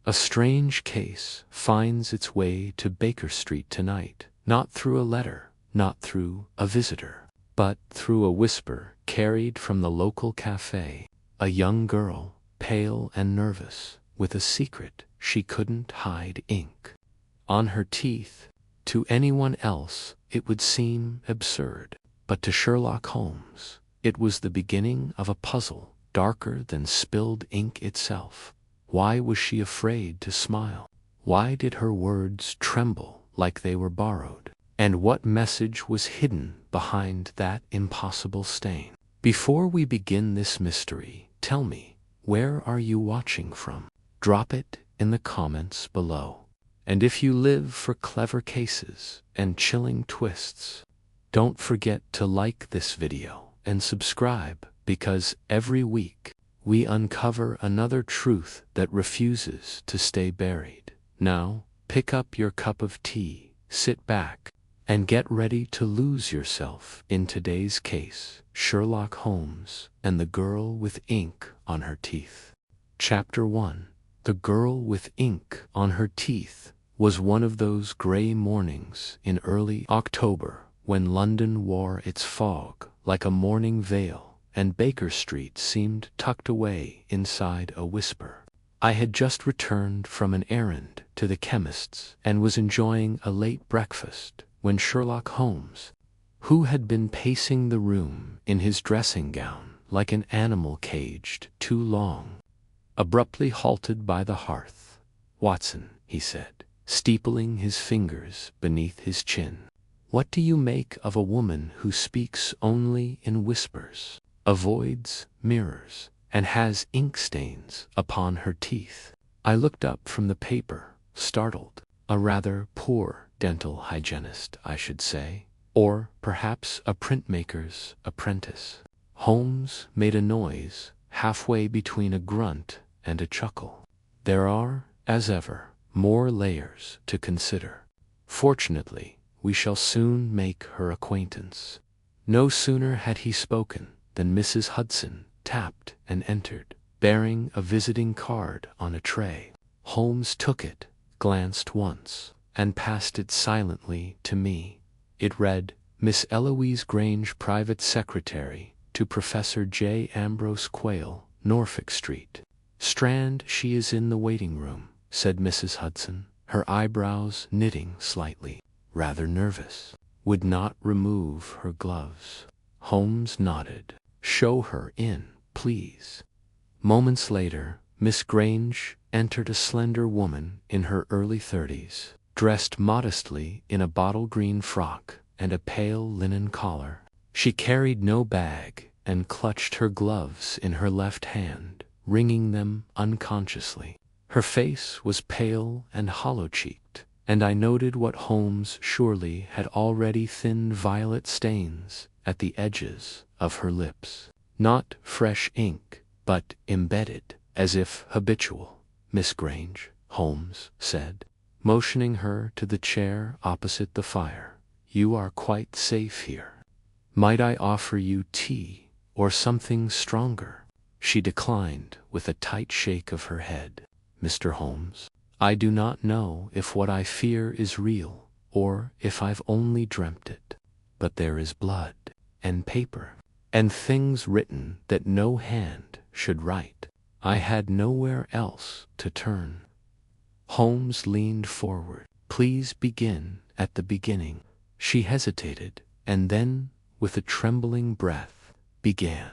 A strange case finds its way to Baker Street tonight, not through a letter, not through a visitor, but through a whisper carried from the local cafe. A young girl, pale and nervous, with a secret she couldn't hide, ink on her teeth. To anyone else it would seem absurd, but to Sherlock Holmes it was the beginning of a puzzle darker than spilled ink itself. Why was she afraid to smile? Why did her words tremble like they were borrowed? And what message was hidden behind that impossible stain? Before we begin this mystery, tell me, where are you watching from? Drop it in the comments below. And if you live for clever cases and chilling twists, don't forget to like this video and subscribe, because every week we uncover another truth that refuses to stay buried. Now, pick up your cup of tea, sit back, and get ready to lose yourself in today's case: Sherlock Holmes and the girl with ink on her teeth. Chapter 1. The girl with ink on her teeth was one of those gray mornings in early October when London wore its fog like a morning veil and Baker Street seemed tucked away inside a whisper. I had just returned from an errand to the chemist's and was enjoying a late breakfast when Sherlock Holmes, who had been pacing the room in his dressing gown like an animal caged too long, abruptly halted by the hearth. "Watson," he said, steepling his fingers beneath his chin, "what do you make of a woman who speaks only in whispers, avoids mirrors, and has ink stains upon her teeth?" I looked up from the paper, startled. A rather poor dental hygienist, I should say, or perhaps a printmaker's apprentice. Holmes made a noise halfway between a grunt and a chuckle. "There are, as ever, more layers to consider. Fortunately, we shall soon make her acquaintance." No sooner had he spoken than Mrs. Hudson tapped and entered, bearing a visiting card on a tray. Holmes took it, glanced once, and passed it silently to me. It read, "Miss Eloise Grange, Private Secretary to Professor J. Ambrose Quayle, Norfolk Street, Strand." "She is in the waiting room," said Mrs. Hudson, her eyebrows knitting slightly. "Rather nervous. Would not remove her gloves." Holmes nodded. "Show her in, please." Moments later, Miss Grange entered, a slender woman in her early 30s, dressed modestly in a bottle green frock and a pale linen collar. She carried no bag and clutched her gloves in her left hand, wringing them unconsciously. Her face was pale and hollow-cheeked, and I noted what Holmes surely had already: thin violet stains at the edges of her lips. Not fresh ink, but embedded, as if habitual. "Miss Grange," Holmes said, motioning her to the chair opposite the fire, "you are quite safe here. Might I offer you tea or something stronger?" She declined with a tight shake of her head. "Mr. Holmes, I do not know if what I fear is real, or if I've only dreamt it, but there is blood, and paper, and things written that no hand should write. I had nowhere else to turn." Holmes leaned forward. "Please begin at the beginning." She hesitated, and then, with a trembling breath, began.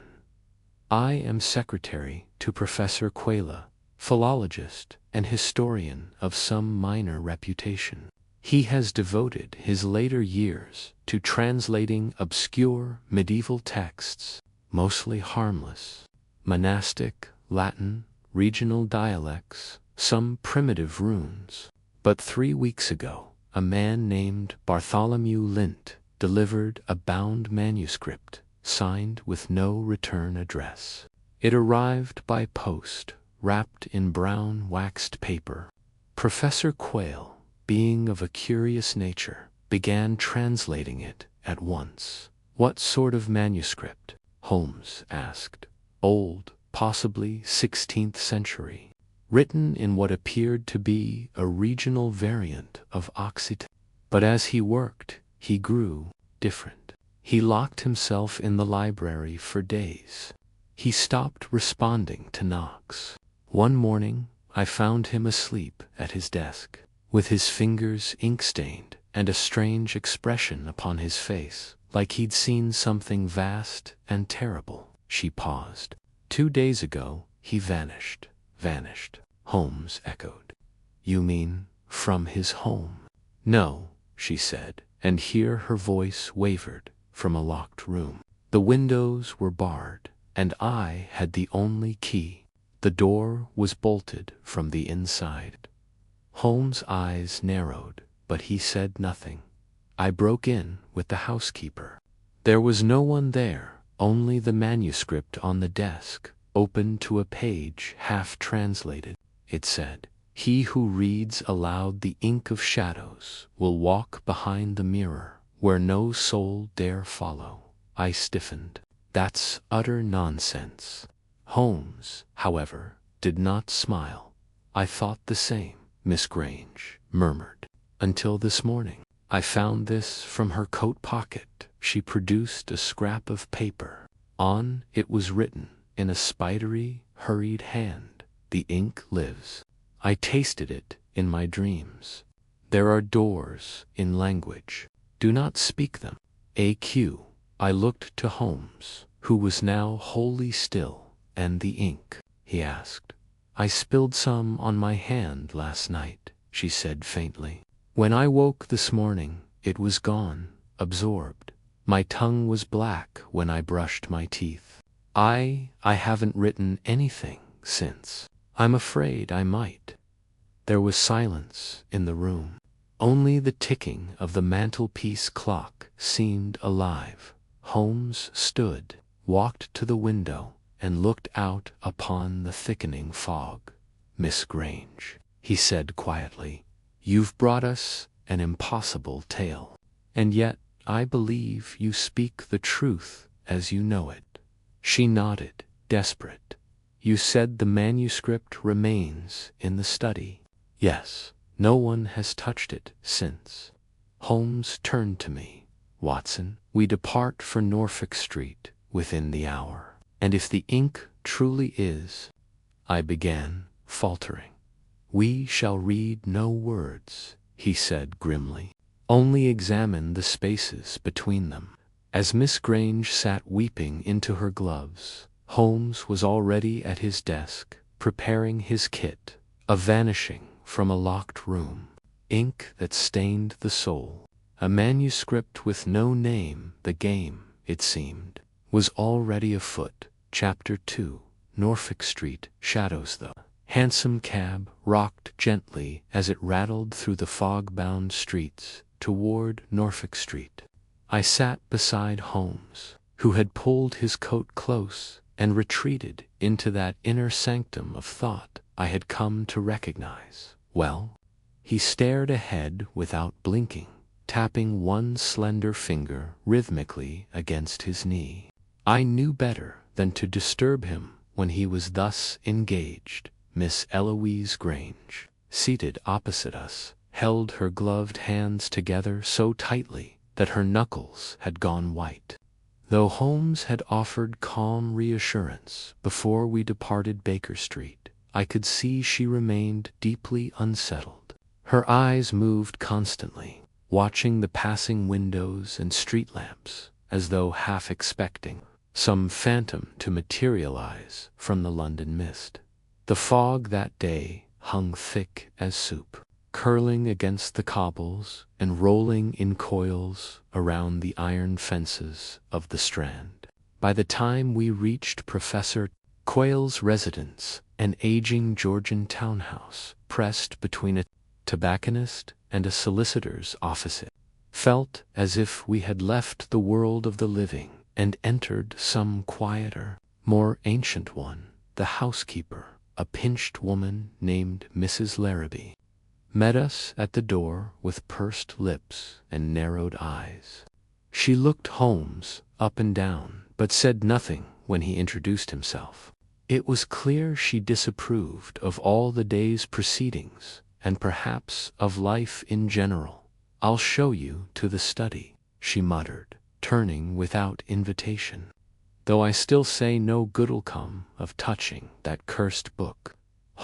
"I am secretary to Professor Quayle, philologist and historian of some minor reputation. He has devoted his later years to translating obscure medieval texts, mostly harmless, monastic Latin, regional dialects, some primitive runes. But 3 weeks ago, a man named Bartholomew Lint delivered a bound manuscript, signed with no return address. It arrived by post, wrapped in brown waxed paper. Professor Quayle, being of a curious nature, began translating it at once. "What sort of manuscript?" Holmes asked. "Old, possibly 16th century. written in what appeared to be a regional variant of Occitan. But as he worked, he grew different. He locked himself in the library for days. He stopped responding to knocks. One morning, I found him asleep at his desk, with his fingers ink-stained and a strange expression upon his face, like he'd seen something vast and terrible. She paused. 2 days ago, he vanished. Vanished, Holmes echoed. You mean from his home? No, she said, and here her voice wavered from a locked room. The windows were barred, and I had the only key. The door was bolted from the inside. Holmes' eyes narrowed, but he said nothing. I broke in with the housekeeper. There was no one there, only the manuscript on the desk, open to a page half translated. It said, "He who reads aloud the ink of shadows will walk behind the mirror where no soul dare follow." I stiffened. That's utter nonsense. Holmes, however, did not smile. I thought the same, Miss Grange murmured. Until this morning. I found this from her coat pocket. She produced a scrap of paper. On it was written, in a spidery, hurried hand, "The ink lives." I tasted it in my dreams. There are doors in language. Do not speak them. AQ. I looked to Holmes, who was now wholly still. And the ink? He asked. I spilled some on my hand last night, she said faintly. When I woke this morning, it was gone, absorbed. My tongue was black when I brushed my teeth. I haven't written anything since. I'm afraid I might. There was silence in the room. Only the ticking of the mantelpiece clock seemed alive. Holmes stood, walked to the window, and looked out upon the thickening fog. Miss Grange, he said quietly, you've brought us an impossible tale. And yet I believe you speak the truth as you know it. She nodded, desperate. You said the manuscript remains in the study. Yes, no one has touched it since. Holmes turned to me. Watson, we depart for Norfolk Street within the hour. And if the ink truly is, I began, faltering. We shall read no words, he said grimly. Only examine the spaces between them. As Miss Grange sat weeping into her gloves, Holmes was already at his desk, preparing his kit, a vanishing from a locked room, ink that stained the soul, a manuscript with no name. The game, it seemed, was already afoot. Chapter 2, Norfolk Street, Shadows. The hansom cab rocked gently as it rattled through the fog-bound streets toward Norfolk Street. I sat beside Holmes, who had pulled his coat close and retreated into that inner sanctum of thought I had come to recognize. Well, he stared ahead without blinking, tapping one slender finger rhythmically against his knee. I knew better than to disturb him when he was thus engaged. Miss Eloise Grange, seated opposite us, held her gloved hands together so tightly that her knuckles had gone white. Though Holmes had offered calm reassurance before we departed Baker Street, I could see she remained deeply unsettled. Her eyes moved constantly, watching the passing windows and street lamps, as though half expecting some phantom to materialize from the London mist. The fog that day hung thick as soup, curling against the cobbles and rolling in coils around the iron fences of the Strand. By the time we reached Professor Quayle's residence, an aging Georgian townhouse pressed between a tobacconist and a solicitor's office, it felt as if we had left the world of the living and entered some quieter, more ancient one. The housekeeper, a pinched woman named Mrs. Larrabee, met us at the door with pursed lips and narrowed eyes. She looked Holmes up and down, but said nothing when he introduced himself. It was clear she disapproved of all the day's proceedings, and perhaps of life in general. "I'll show you to the study," she muttered, turning without invitation. "Though I still say no good'll come of touching that cursed book."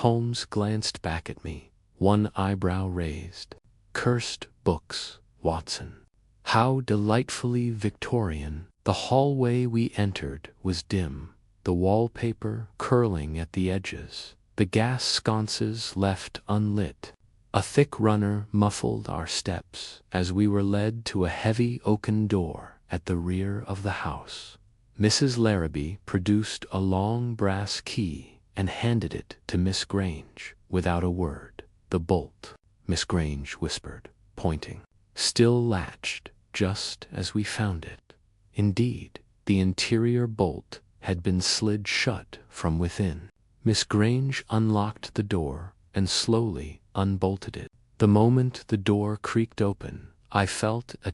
Holmes glanced back at me, one eyebrow raised. "Cursed books, Watson. How delightfully Victorian." The hallway we entered was dim, the wallpaper curling at the edges, the gas sconces left unlit. A thick runner muffled our steps as we were led to a heavy oaken door at the rear of the house. Mrs. Larrabee produced a long brass key and handed it to Miss Grange without a word. "The bolt," Miss Grange whispered, pointing, "still latched, just as we found it." Indeed, the interior bolt had been slid shut from within. Miss Grange unlocked the door and slowly unbolted it. The moment the door creaked open, I felt a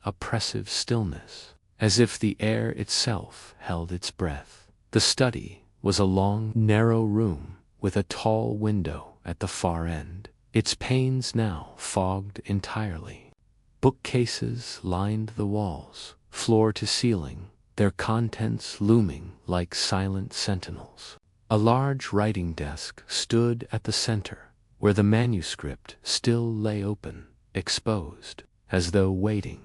oppressive stillness, as if the air itself held its breath. The study was a long, narrow room with a tall window at the far end, its panes now fogged entirely. Bookcases lined the walls, floor to ceiling, their contents looming like silent sentinels. A large writing desk stood at the center, where the manuscript still lay open, exposed, as though waiting.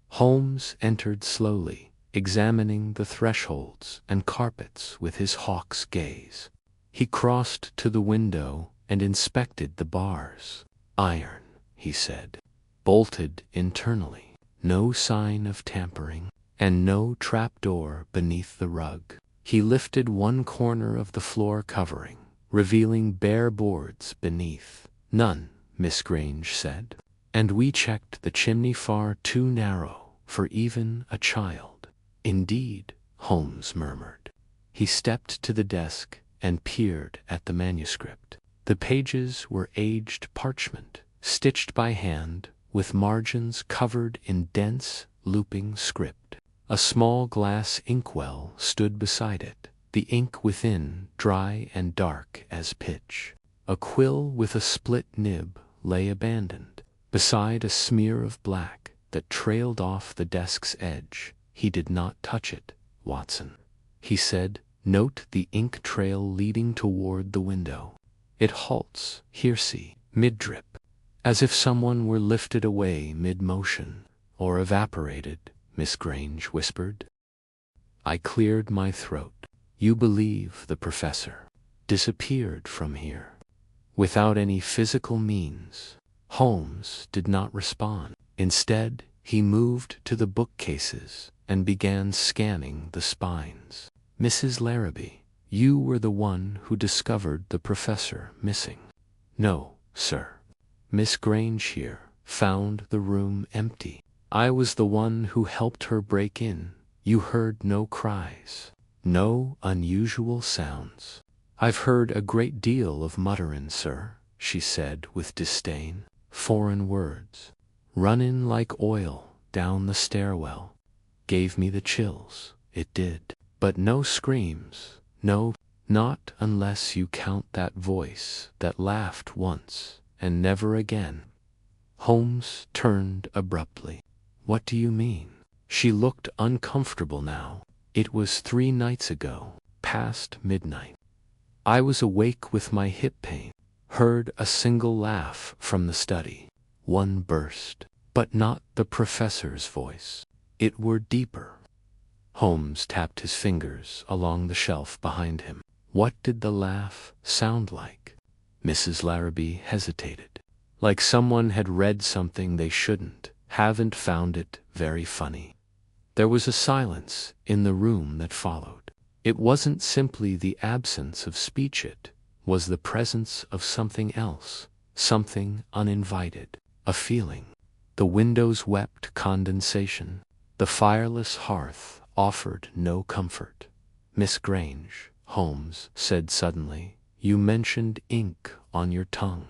Holmes entered slowly, examining the thresholds and carpets with his hawk's gaze. He crossed to the window and inspected the bars. "Iron," he said, "bolted internally, no sign of tampering, and no trapdoor beneath the rug." He lifted one corner of the floor covering, revealing bare boards beneath. "None," Miss Grange said. "And we checked the chimney far too narrow for even a child." "Indeed," Holmes murmured. He stepped to the desk and peered at the manuscript. The pages were aged parchment, stitched by hand, with margins covered in dense, looping script. A small glass inkwell stood beside it, the ink within dry and dark as pitch. A quill with a split nib lay abandoned, beside a smear of black that trailed off the desk's edge. "He did not touch it, Watson," he said. "Note the ink trail leading toward the window. It halts, here see, mid-drip, as if someone were lifted away mid-motion." "Or evaporated," Miss Grange whispered. I cleared my throat. "You believe the professor disappeared from here without any physical means?" Holmes did not respond. Instead, he moved to the bookcases and began scanning the spines. "Mrs. Larrabee, you were the one who discovered the professor missing?" "No, sir. Miss Grange here found the room empty. I was the one who helped her break in. You heard no cries, no unusual sounds." "I've heard a great deal of mutterin', sir," she said with disdain. "Foreign words, runnin' like oil down the stairwell. Gave me the chills, it did. But no screams, no, not unless you count that voice that laughed once and never again." Holmes turned abruptly. "What do you mean?" She looked uncomfortable now. "It was 3 nights ago, past midnight. I was awake with my hip pain, heard a single laugh from the study, one burst, but not the professor's voice. It were deeper." Holmes tapped his fingers along the shelf behind him. "What did the laugh sound like?" Mrs. Larrabee hesitated. "Like someone had read something they shouldn't, haven't found it very funny." There was a silence in the room that followed. It wasn't simply the absence of speech, it was the presence of something else, something uninvited, a feeling. The windows wept condensation. The fireless hearth offered no comfort. "Miss Grange," Holmes said suddenly, "you mentioned ink on your tongue.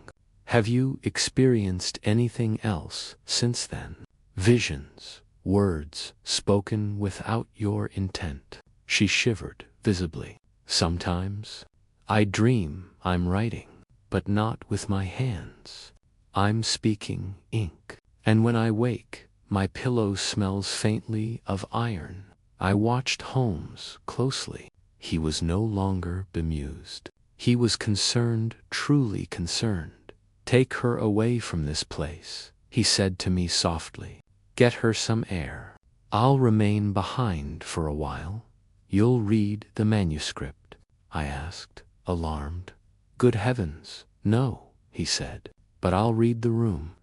Have you experienced anything else since then? Visions, words spoken without your intent?" She shivered visibly. Sometimes I dream I'm writing, but not with my hands. I'm speaking ink. And when I wake, my pillow smells faintly of iron. I watched Holmes closely. He was no longer bemused. He was concerned, truly concerned. "Take her away from this place," he said to me softly. "Get her some air. I'll remain behind for a while." "You'll read the manuscript?" I asked, alarmed. "Good heavens, no," he said. "But I'll read the room."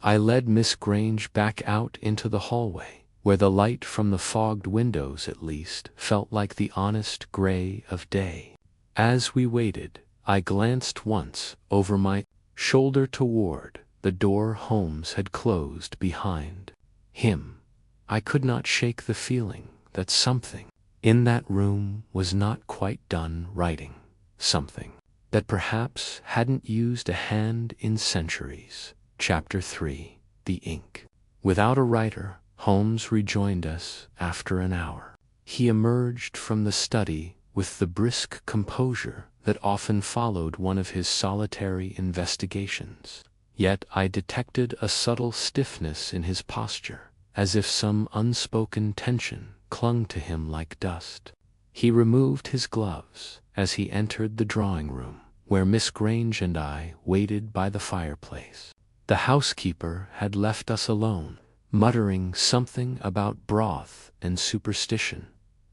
I led Miss Grange back out into the hallway, where the light from the fogged windows at least felt like the honest gray of day. As we waited, I glanced once over my shoulder toward the door Holmes had closed behind him. I could not shake the feeling that something in that room was not quite done writing, something that perhaps hadn't used a hand in centuries. Chapter 3. The Ink. Without a writer, Holmes rejoined us after an hour. He emerged from the study with the brisk composure that often followed one of his solitary investigations. Yet I detected a subtle stiffness in his posture, as if some unspoken tension clung to him like dust. He removed his gloves as he entered the drawing room, where Miss Grange and I waited by the fireplace. The housekeeper had left us alone, muttering something about broth and superstition.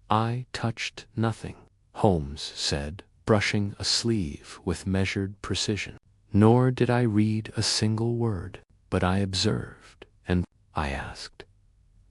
"I touched nothing," Holmes said, brushing a sleeve with measured precision. "Nor did I read a single word, but I observed, and I asked.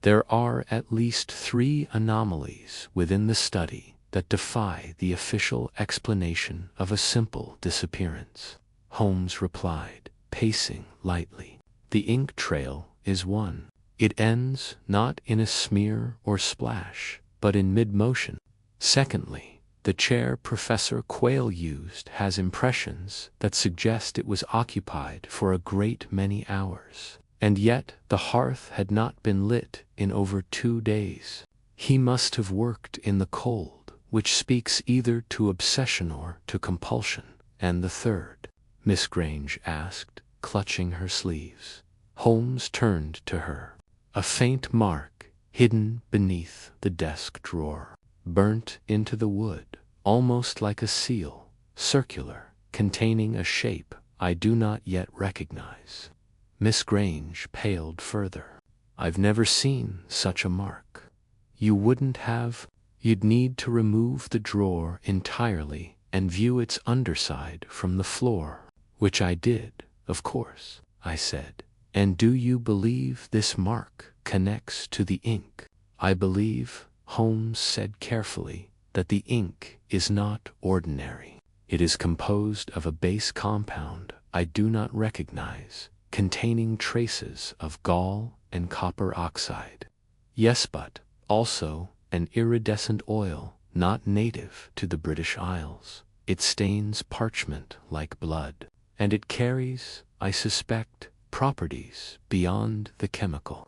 There are at least 3 anomalies within the study that defy the official explanation of a simple disappearance," Holmes replied, pacing lightly. "The ink trail is one. It ends not in a smear or splash, but in mid-motion. Secondly, the chair Professor Quayle used has impressions that suggest it was occupied for a great many hours, and yet the hearth had not been lit in over 2 days. He must have worked in the cold, which speaks either to obsession or to compulsion." "And the third?" Miss Grange asked, clutching her sleeves. Holmes turned to her. "A faint mark hidden beneath the desk drawer, burnt into the wood, almost like a seal, circular, containing a shape I do not yet recognize." Miss Grange paled further. "I've never seen such a mark. You wouldn't have. You'd need to remove the drawer entirely and view its underside from the floor." "Which I did, of course," I said. "And do you believe this mark connects to the ink?" "I believe," Holmes said carefully, "that the ink is not ordinary. It is composed of a base compound I do not recognize, containing traces of gall and copper oxide." "Yes, but also an iridescent oil not native to the British Isles. It stains parchment like blood, and it carries, I suspect, properties beyond the chemical."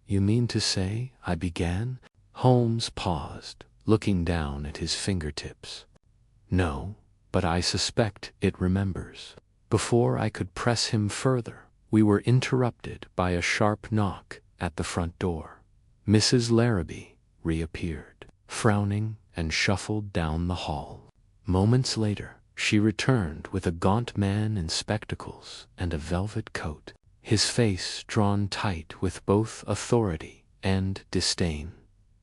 "You mean to say," I began. Holmes paused, looking down at his fingertips. "No, but I suspect it remembers." Before I could press him further, we were interrupted by a sharp knock at the front door. Mrs. Larrabee reappeared, frowning, and shuffled down the hall. Moments later, she returned with a gaunt man in spectacles and a velvet coat, his face drawn tight with both authority and disdain.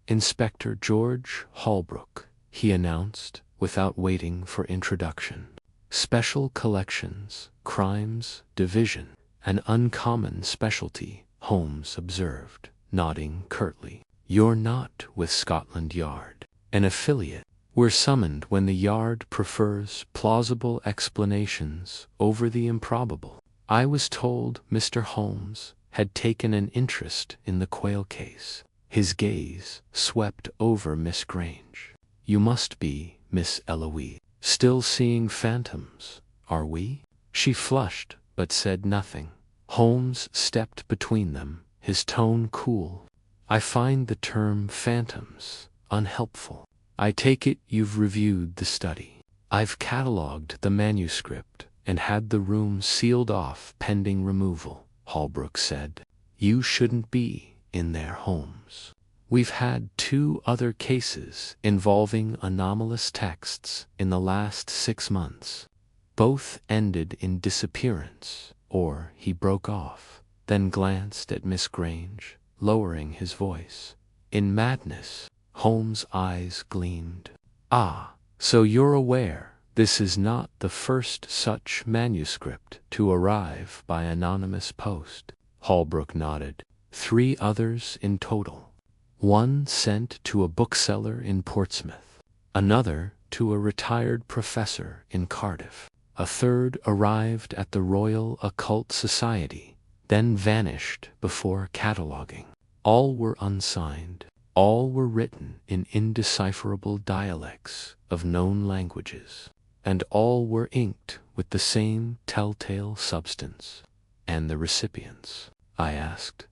"Inspector George Holbrook," he announced, without waiting for introduction. "Special Collections, Crimes Division, an uncommon specialty," Holmes observed, nodding curtly. "You're not with Scotland Yard, an affiliate. We're summoned when the Yard prefers plausible explanations over the improbable." I was told Mr. Holmes had taken an interest in the Quayle case. His gaze swept over Miss Grange. "You must be Miss Eloise. Still seeing phantoms, are we?" She flushed, but said nothing. Holmes stepped between them, his tone cool. "I find the term phantoms unhelpful. I take it you've reviewed the study. I've catalogued the manuscript and had the room sealed off pending removal, Holbrook said. You shouldn't be in there, Holmes. We've had 2 other cases involving anomalous texts in the last 6 months. Both ended in disappearance, or he broke off, then glanced at Miss Grange, lowering his voice. In madness, Holmes' eyes gleamed. Ah, so you're aware this is not the first such manuscript to arrive by anonymous post. Holbrook nodded. 3 others in total. 1 sent to a bookseller in Portsmouth, another to a retired professor in Cardiff. A 3rd arrived at the Royal Occult Society, then vanished before cataloguing. All were unsigned. All were written in indecipherable dialects of known languages, and all were inked with the same telltale substance. And the recipients? I asked.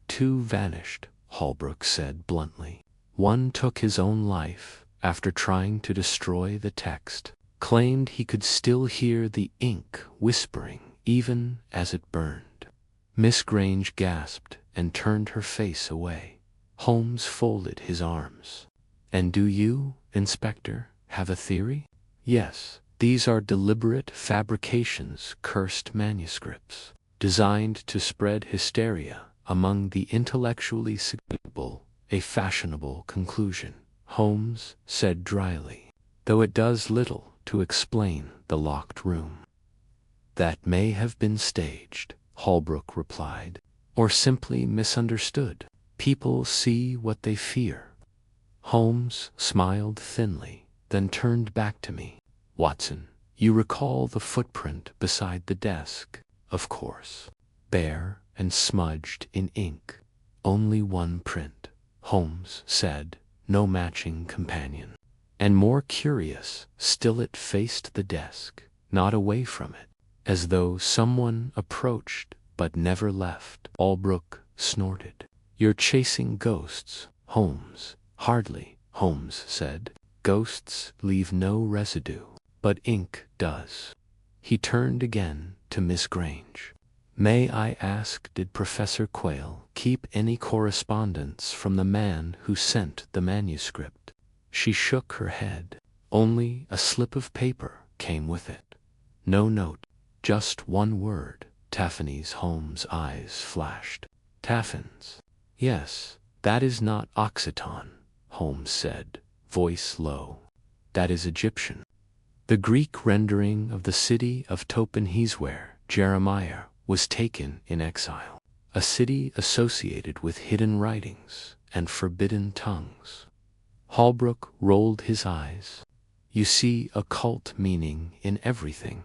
2 vanished, Holbrook said bluntly. 1 took his own life after trying to destroy the text, claimed he could still hear the ink whispering even as it burned. Miss Grange gasped and turned her face away. Holmes folded his arms. And do you, Inspector, have a theory? Yes, these are deliberate fabrications, cursed manuscripts, designed to spread hysteria among the intellectually susceptible, a fashionable conclusion, Holmes said dryly, though it does little to explain the locked room. That may have been staged, Holbrook replied, or simply misunderstood. People see what they fear. Holmes smiled thinly, then turned back to me. Watson, you recall the footprint beside the desk, of course. Bare and smudged in ink. Only 1 print, Holmes said, no matching companion. And more curious, still it faced the desk, not away from it, as though someone approached but never left. Holbrook snorted. You're chasing ghosts, Holmes. Hardly, Holmes said. Ghosts leave no residue, but ink does. He turned again to Miss Grange. May I ask, did Professor Quayle keep any correspondence from the man who sent the manuscript? She shook her head. Only a slip of paper came with it. No note, just 1 word. Taffines. Holmes' eyes flashed. Taffins. Yes, that is not Occitan, Holmes said, voice low. That is Egyptian. The Greek rendering of the city of Topenhes where Jeremiah was taken in exile, a city associated with hidden writings and forbidden tongues. Holbrook rolled his eyes. You see occult meaning in everything.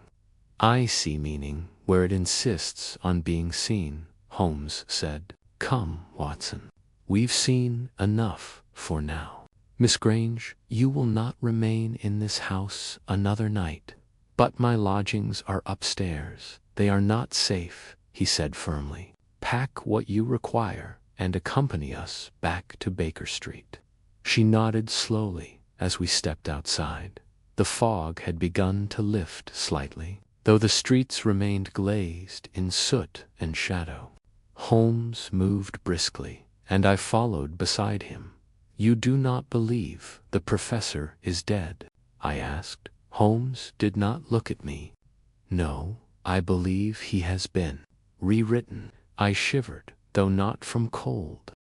I see meaning where it insists on being seen, Holmes said. Come, Watson. We've seen enough for now. Miss Grange, you will not remain in this house another night. But my lodgings are upstairs. They are not safe, he said firmly. Pack what you require and accompany us back to Baker Street. She nodded slowly as we stepped outside. The fog had begun to lift slightly, though the streets remained glazed in soot and shadow. Holmes moved briskly, and I followed beside him. You do not believe the professor is dead? I asked. Holmes did not look at me. No, I believe he has been rewritten. I shivered, though not from cold.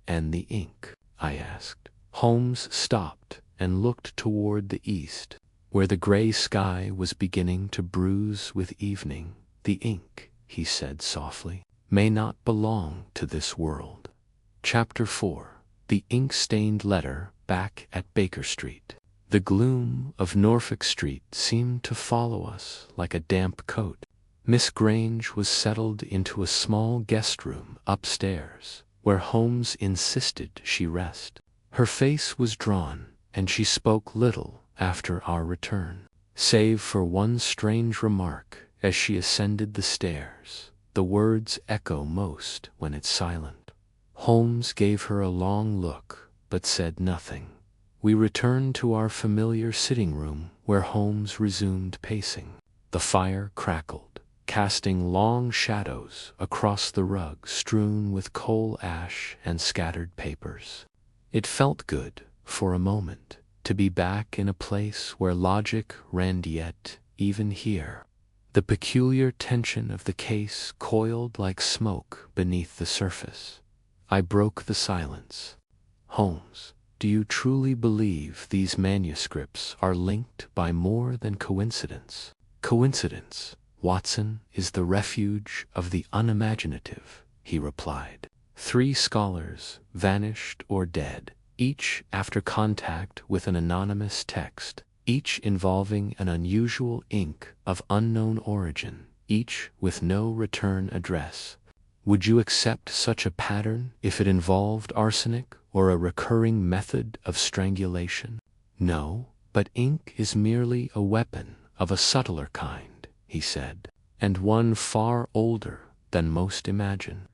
And the ink? I asked. Holmes stopped and looked toward the east, where the gray sky was beginning to bruise with evening. The ink, he said softly, may not belong to this world. Chapter 4. The ink-stained letter back at Baker Street. The gloom of Norfolk Street seemed to follow us like a damp coat. Miss Grange was settled into a small guest room upstairs, where Holmes insisted she rest. Her face was drawn, and she spoke little after our return, save for 1 strange remark as she ascended the stairs. The words echo most when it's silent. Holmes gave her a long look, but said nothing. We returned to our familiar sitting room where Holmes resumed pacing. The fire crackled, casting long shadows across the rug strewn with coal ash and scattered papers. It felt good, for a moment, to be back in a place where logic ran yet, even here. The peculiar tension of the case coiled like smoke beneath the surface. I broke the silence. Holmes, do you truly believe these manuscripts are linked by more than coincidence? Coincidence, Watson, is the refuge of the unimaginative, he replied. 3 scholars, vanished or dead, each after contact with an anonymous text, each involving an unusual ink of unknown origin, each with no return address. Would you accept such a pattern if it involved arsenic or a recurring method of strangulation? No, but ink is merely a weapon of a subtler kind, he said, and one far older than most imagine.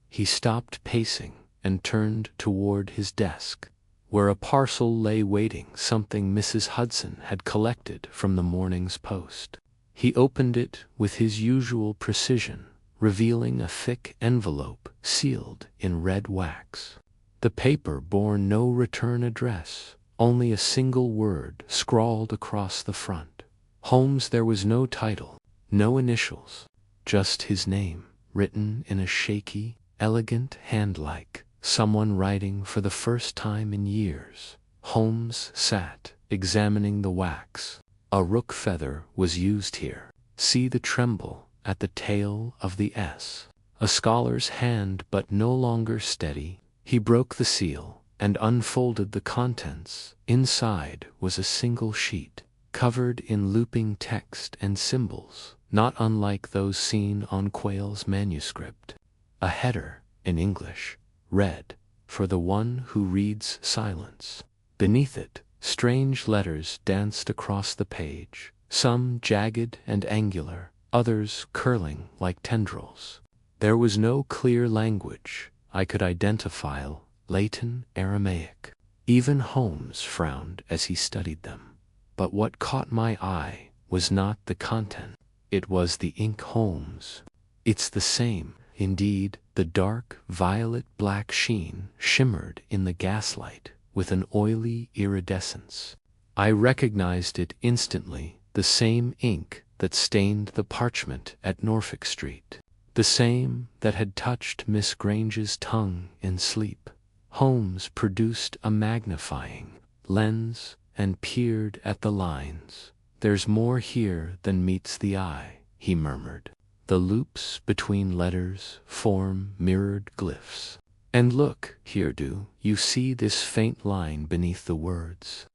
He stopped pacing and turned toward his desk, where a parcel lay waiting, something Mrs. Hudson had collected from the morning's post. He opened it with his usual precision, revealing a thick envelope sealed in red wax. The paper bore no return address, only a single word scrawled across the front. Holmes. There was no title, no initials, just his name, written in a shaky, elegant hand like someone writing for the first time in years. Holmes sat, examining the wax. A rook feather was used here. See the tremble at the tail of the S. A scholar's hand, but no longer steady. He broke the seal and unfolded the contents. Inside was a single sheet, covered in looping text and symbols, not unlike those seen on Quayle's manuscript. A header, in English, read, "For the one who reads silence." Beneath it, strange letters danced across the page, some jagged and angular, others curling like tendrils. There was no clear language I could identify, Latin, Aramaic. Even Holmes frowned as he studied them. But what caught my eye was not the content. It was the ink. Holmes. It's the same. Indeed, the dark, violet-black sheen shimmered in the gaslight with an oily iridescence. I recognized it instantly, the same ink that stained the parchment at Norfolk Street, the same that had touched Miss Grange's tongue in sleep. Holmes produced a magnifying lens and peered at the lines. "There's more here than meets the eye," he murmured. "The loops between letters form mirrored glyphs. And look here, do you see this faint line beneath the words?"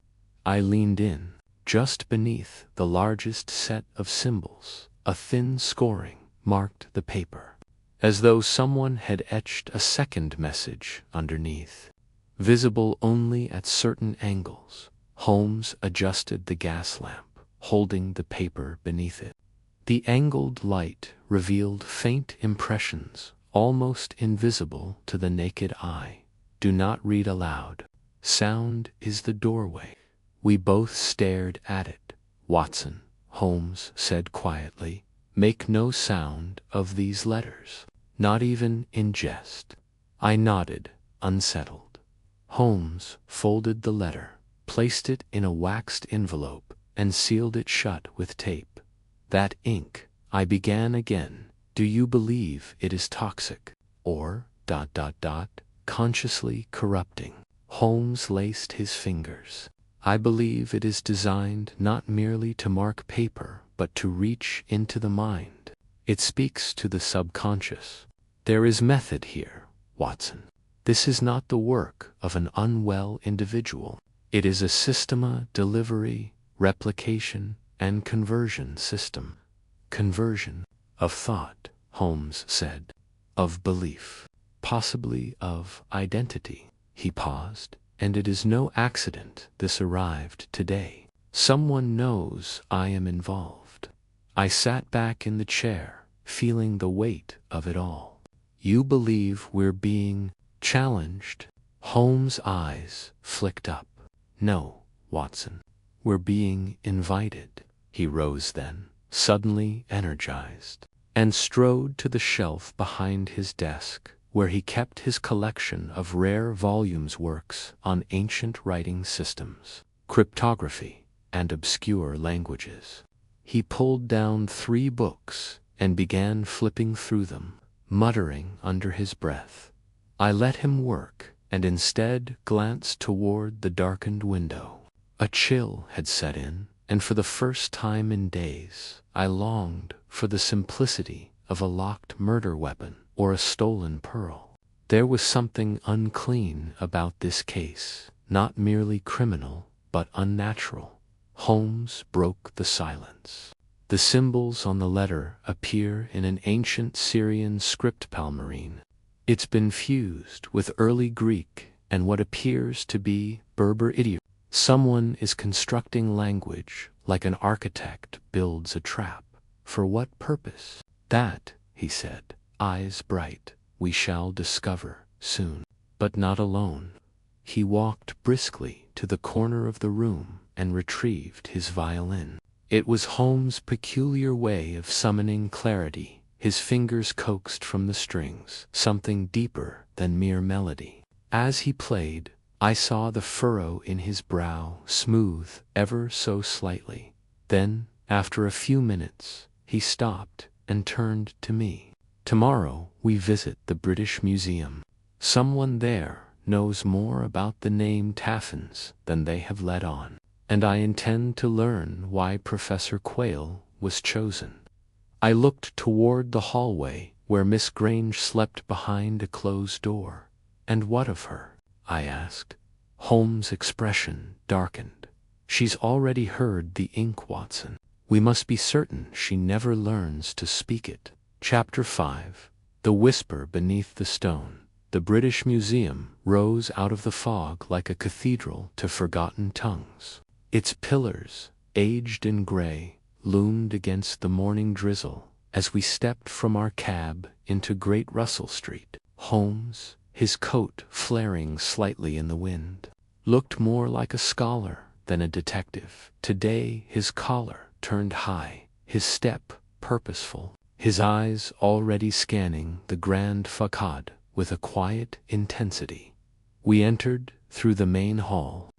I leaned in. Just beneath the largest set of symbols, a thin scoring marked the paper, as though someone had etched a second message underneath, visible only at certain angles. Holmes adjusted the gas lamp, holding the paper beneath it. The angled light revealed faint impressions, almost invisible to the naked eye. "Do not read aloud. Sound is the doorway." We both stared at it. "Watson," Holmes said quietly, "make no sound of these letters, not even in jest." I nodded, unsettled. Holmes folded the letter, placed it in a waxed envelope, and sealed it shut with tape. "That ink," I began again, "do you believe it is toxic, or consciously corrupting?" Holmes laced his fingers. "I believe it is designed not merely to mark paper, but to reach into the mind. It speaks to the subconscious. There is method here, Watson. This is not the work of an unwell individual. It is a systema delivery, replication, and conversion system." "Conversion of thought," Holmes said. "Of belief. Possibly of identity." He paused. "And it is no accident this arrived today. Someone knows I am involved." I sat back in the chair, feeling the weight of it all. "You believe we're being challenged?" Holmes' eyes flicked up. No, Watson. We're being invited. He rose then, suddenly energized, and strode to the shelf behind his desk, where he kept his collection of rare volumes works on ancient writing systems, cryptography, and obscure languages. He pulled down 3 books and began flipping through them, muttering under his breath. I let him work, and instead glanced toward the darkened window. A chill had set in, and for the first time in days, I longed for the simplicity of a locked murder weapon or a stolen pearl. There was something unclean about this case, not merely criminal, but unnatural. Holmes broke the silence. The symbols on the letter appear in an ancient Syrian script palmyrene. It's been fused with early Greek and what appears to be Berber idiom. Someone is constructing language like an architect builds a trap. For what purpose? That, he said, eyes bright, we shall discover soon. But not alone. He walked briskly to the corner of the room and retrieved his violin. It was Holmes' peculiar way of summoning clarity. His fingers coaxed from the strings something deeper than mere melody. As he played, I saw the furrow in his brow smooth ever so slightly. Then, after a few minutes, he stopped and turned to me. Tomorrow we visit the British Museum. Someone there knows more about the name Taffins than they have let on, and I intend to learn why Professor Quayle was chosen. I looked toward the hallway where Miss Grange slept behind a closed door. And what of her? I asked. Holmes' expression darkened. She's already heard the ink, Watson. We must be certain she never learns to speak it. Chapter 5. The Whisper Beneath the Stone. The British Museum rose out of the fog like a cathedral to forgotten tongues. Its pillars, aged in gray, loomed against the morning drizzle as we stepped from our cab into Great Russell Street. Holmes, his coat flaring slightly in the wind, looked more like a scholar than a detective. Today his collar turned high, his step purposeful, his eyes already scanning the grand facade with a quiet intensity. We entered through the main hall,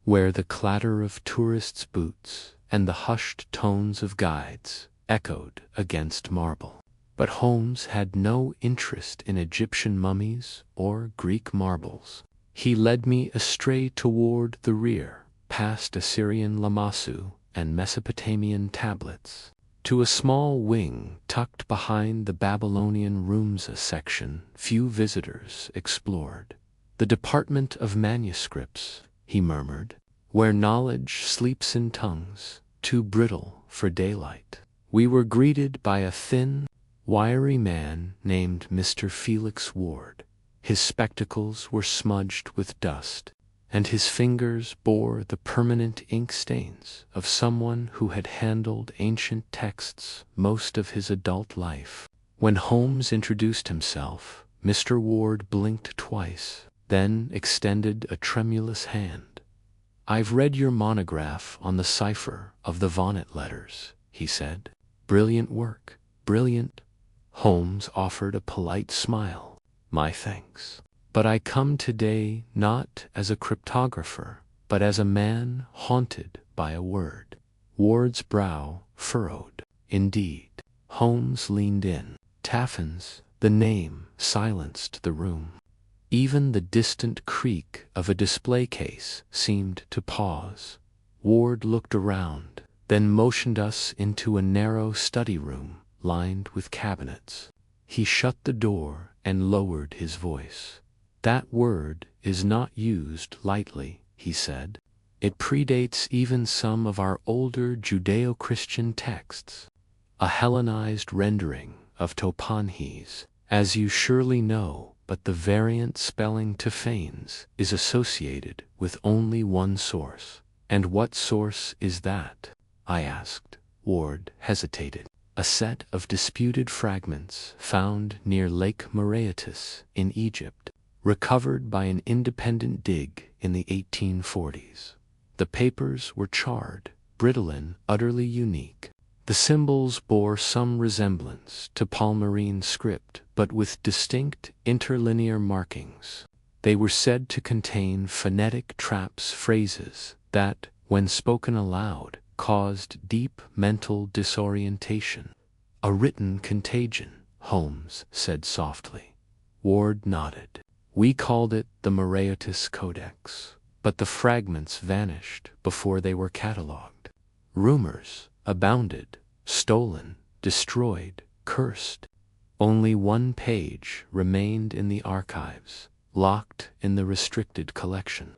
where the clatter of tourists' boots and the hushed tones of guides echoed against marble. But Holmes had no interest in Egyptian mummies or Greek marbles. He led me astray toward the rear, past Assyrian lamassu and Mesopotamian tablets, to a small wing tucked behind the Babylonian Rumsa section few visitors explored. The Department of Manuscripts, he murmured, where knowledge sleeps in tongues too brittle for daylight. We were greeted by a thin, wiry man named Mr. Felix Ward. His spectacles were smudged with dust, and his fingers bore the permanent ink stains of someone who had handled ancient texts most of his adult life. When Holmes introduced himself, Mr. Ward blinked twice, then extended a tremulous hand. I've read your monograph on the cipher of the Vonnet letters, he said. Brilliant work, brilliant. Holmes offered a polite smile. My thanks. But I come today not as a cryptographer, but as a man haunted by a word. Ward's brow furrowed. Indeed. Holmes leaned in. Taffins, the name, silenced the room. Even the distant creak of a display case seemed to pause. Ward looked around, then motioned us into a narrow study room lined with cabinets. He shut the door and lowered his voice. That word is not used lightly, he said. It predates even some of our older Judeo-Christian texts. A Hellenized rendering of Topanhes, as you surely know, but the variant spelling Tophanes is associated with only one source. And what source is that? I asked. Ward hesitated. A set of disputed fragments found near Lake Mareotis in Egypt, recovered by an independent dig in the 1840s. The papers were charred, brittle and utterly unique. The symbols bore some resemblance to Palmyrene script, but with distinct interlinear markings. They were said to contain phonetic traps, phrases that, when spoken aloud, caused deep mental disorientation. "A written contagion," Holmes said softly. Ward nodded. "We called it the Moreotis Codex, but the fragments vanished before they were catalogued. Rumors abounded, stolen, destroyed, cursed. Only one page remained in the archives, locked in the restricted collection."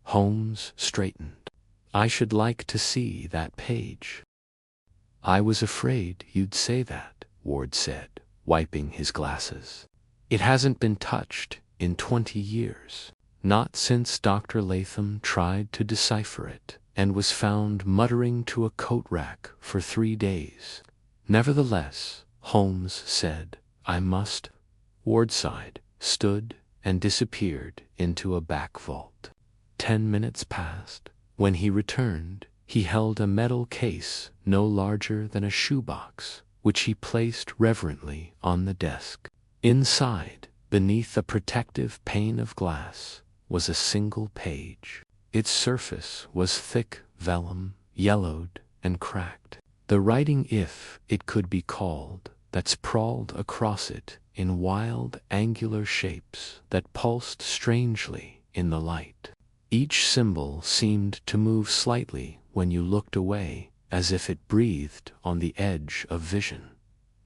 Holmes straightened. "I should like to see that page." "I was afraid you'd say that," Ward said, wiping his glasses. "It hasn't been touched in 20 years. Not since Dr. Latham tried to decipher it and was found muttering to a coat rack for 3 days. Nevertheless," Holmes said, "I must." Ward sighed, stood, and disappeared into a back vault. 10 minutes passed. When he returned, he held a metal case no larger than a shoebox, which he placed reverently on the desk. Inside, beneath a protective pane of glass, was a single page. Its surface was thick vellum, yellowed and cracked. The writing, if it could be called, that sprawled across it in wild angular shapes that pulsed strangely in the light. Each symbol seemed to move slightly when you looked away, as if it breathed on the edge of vision.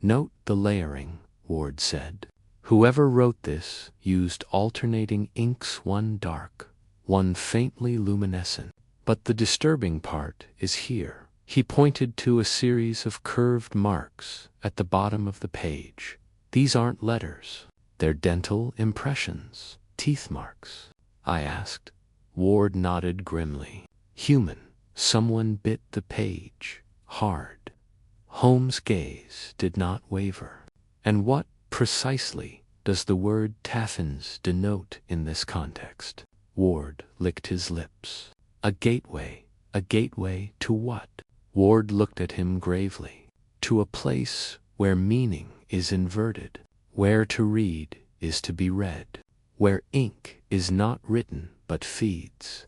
"Note the layering," Ward said. "Whoever wrote this used alternating inks, one dark, one faintly luminescent. But the disturbing part is here." He pointed to a series of curved marks at the bottom of the page. "These aren't letters. They're dental impressions, teeth marks." I asked. Ward nodded grimly. "Human. Someone bit the page hard." Holmes' gaze did not waver. "And what, precisely, does the word taffins denote in this context?" Ward licked his lips. "A gateway. A gateway to what?" Ward looked at him gravely. "To a place where meaning is inverted, where to read is to be read, where ink is not written but feeds."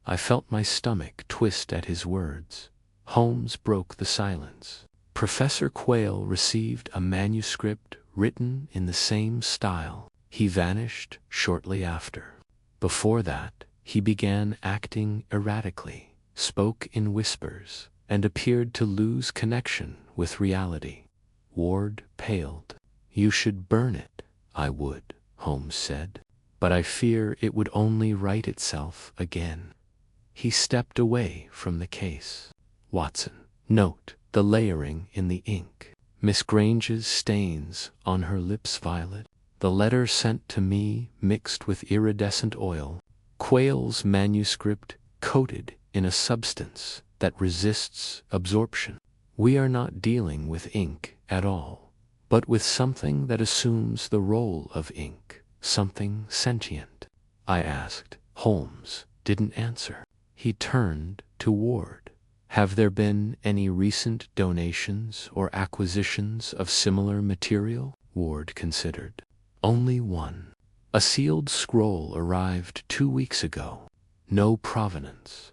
I felt my stomach twist at his words. Holmes broke the silence. "Professor Quayle received a manuscript written in the same style. He vanished shortly after. Before that, he began acting erratically, spoke in whispers, and appeared to lose connection with reality." Ward paled. "You should burn it." "I would," Holmes said, "but I fear it would only write itself again." He stepped away from the case. "Watson, note the layering in the ink. Miss Grange's stains on her lips violet. The letter sent to me mixed with iridescent oil. Quayle's manuscript coated in a substance that resists absorption. We are not dealing with ink at all, but with something that assumes the role of ink, something sentient." I asked. Holmes didn't answer. He turned to Ward. "Have there been any recent donations or acquisitions of similar material?" Ward considered. "Only one. A sealed scroll arrived 2 weeks ago. No provenance.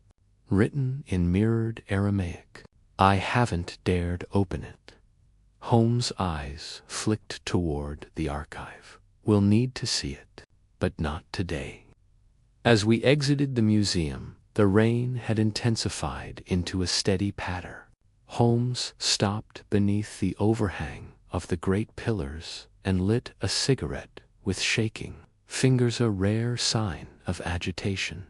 Written in mirrored Aramaic. I haven't dared open it." Holmes' eyes flicked toward the archive. "We'll need to see it, but not today." As we exited the museum, the rain had intensified into a steady patter. Holmes stopped beneath the overhang of the great pillars and lit a cigarette with shaking fingers, a rare sign of agitation.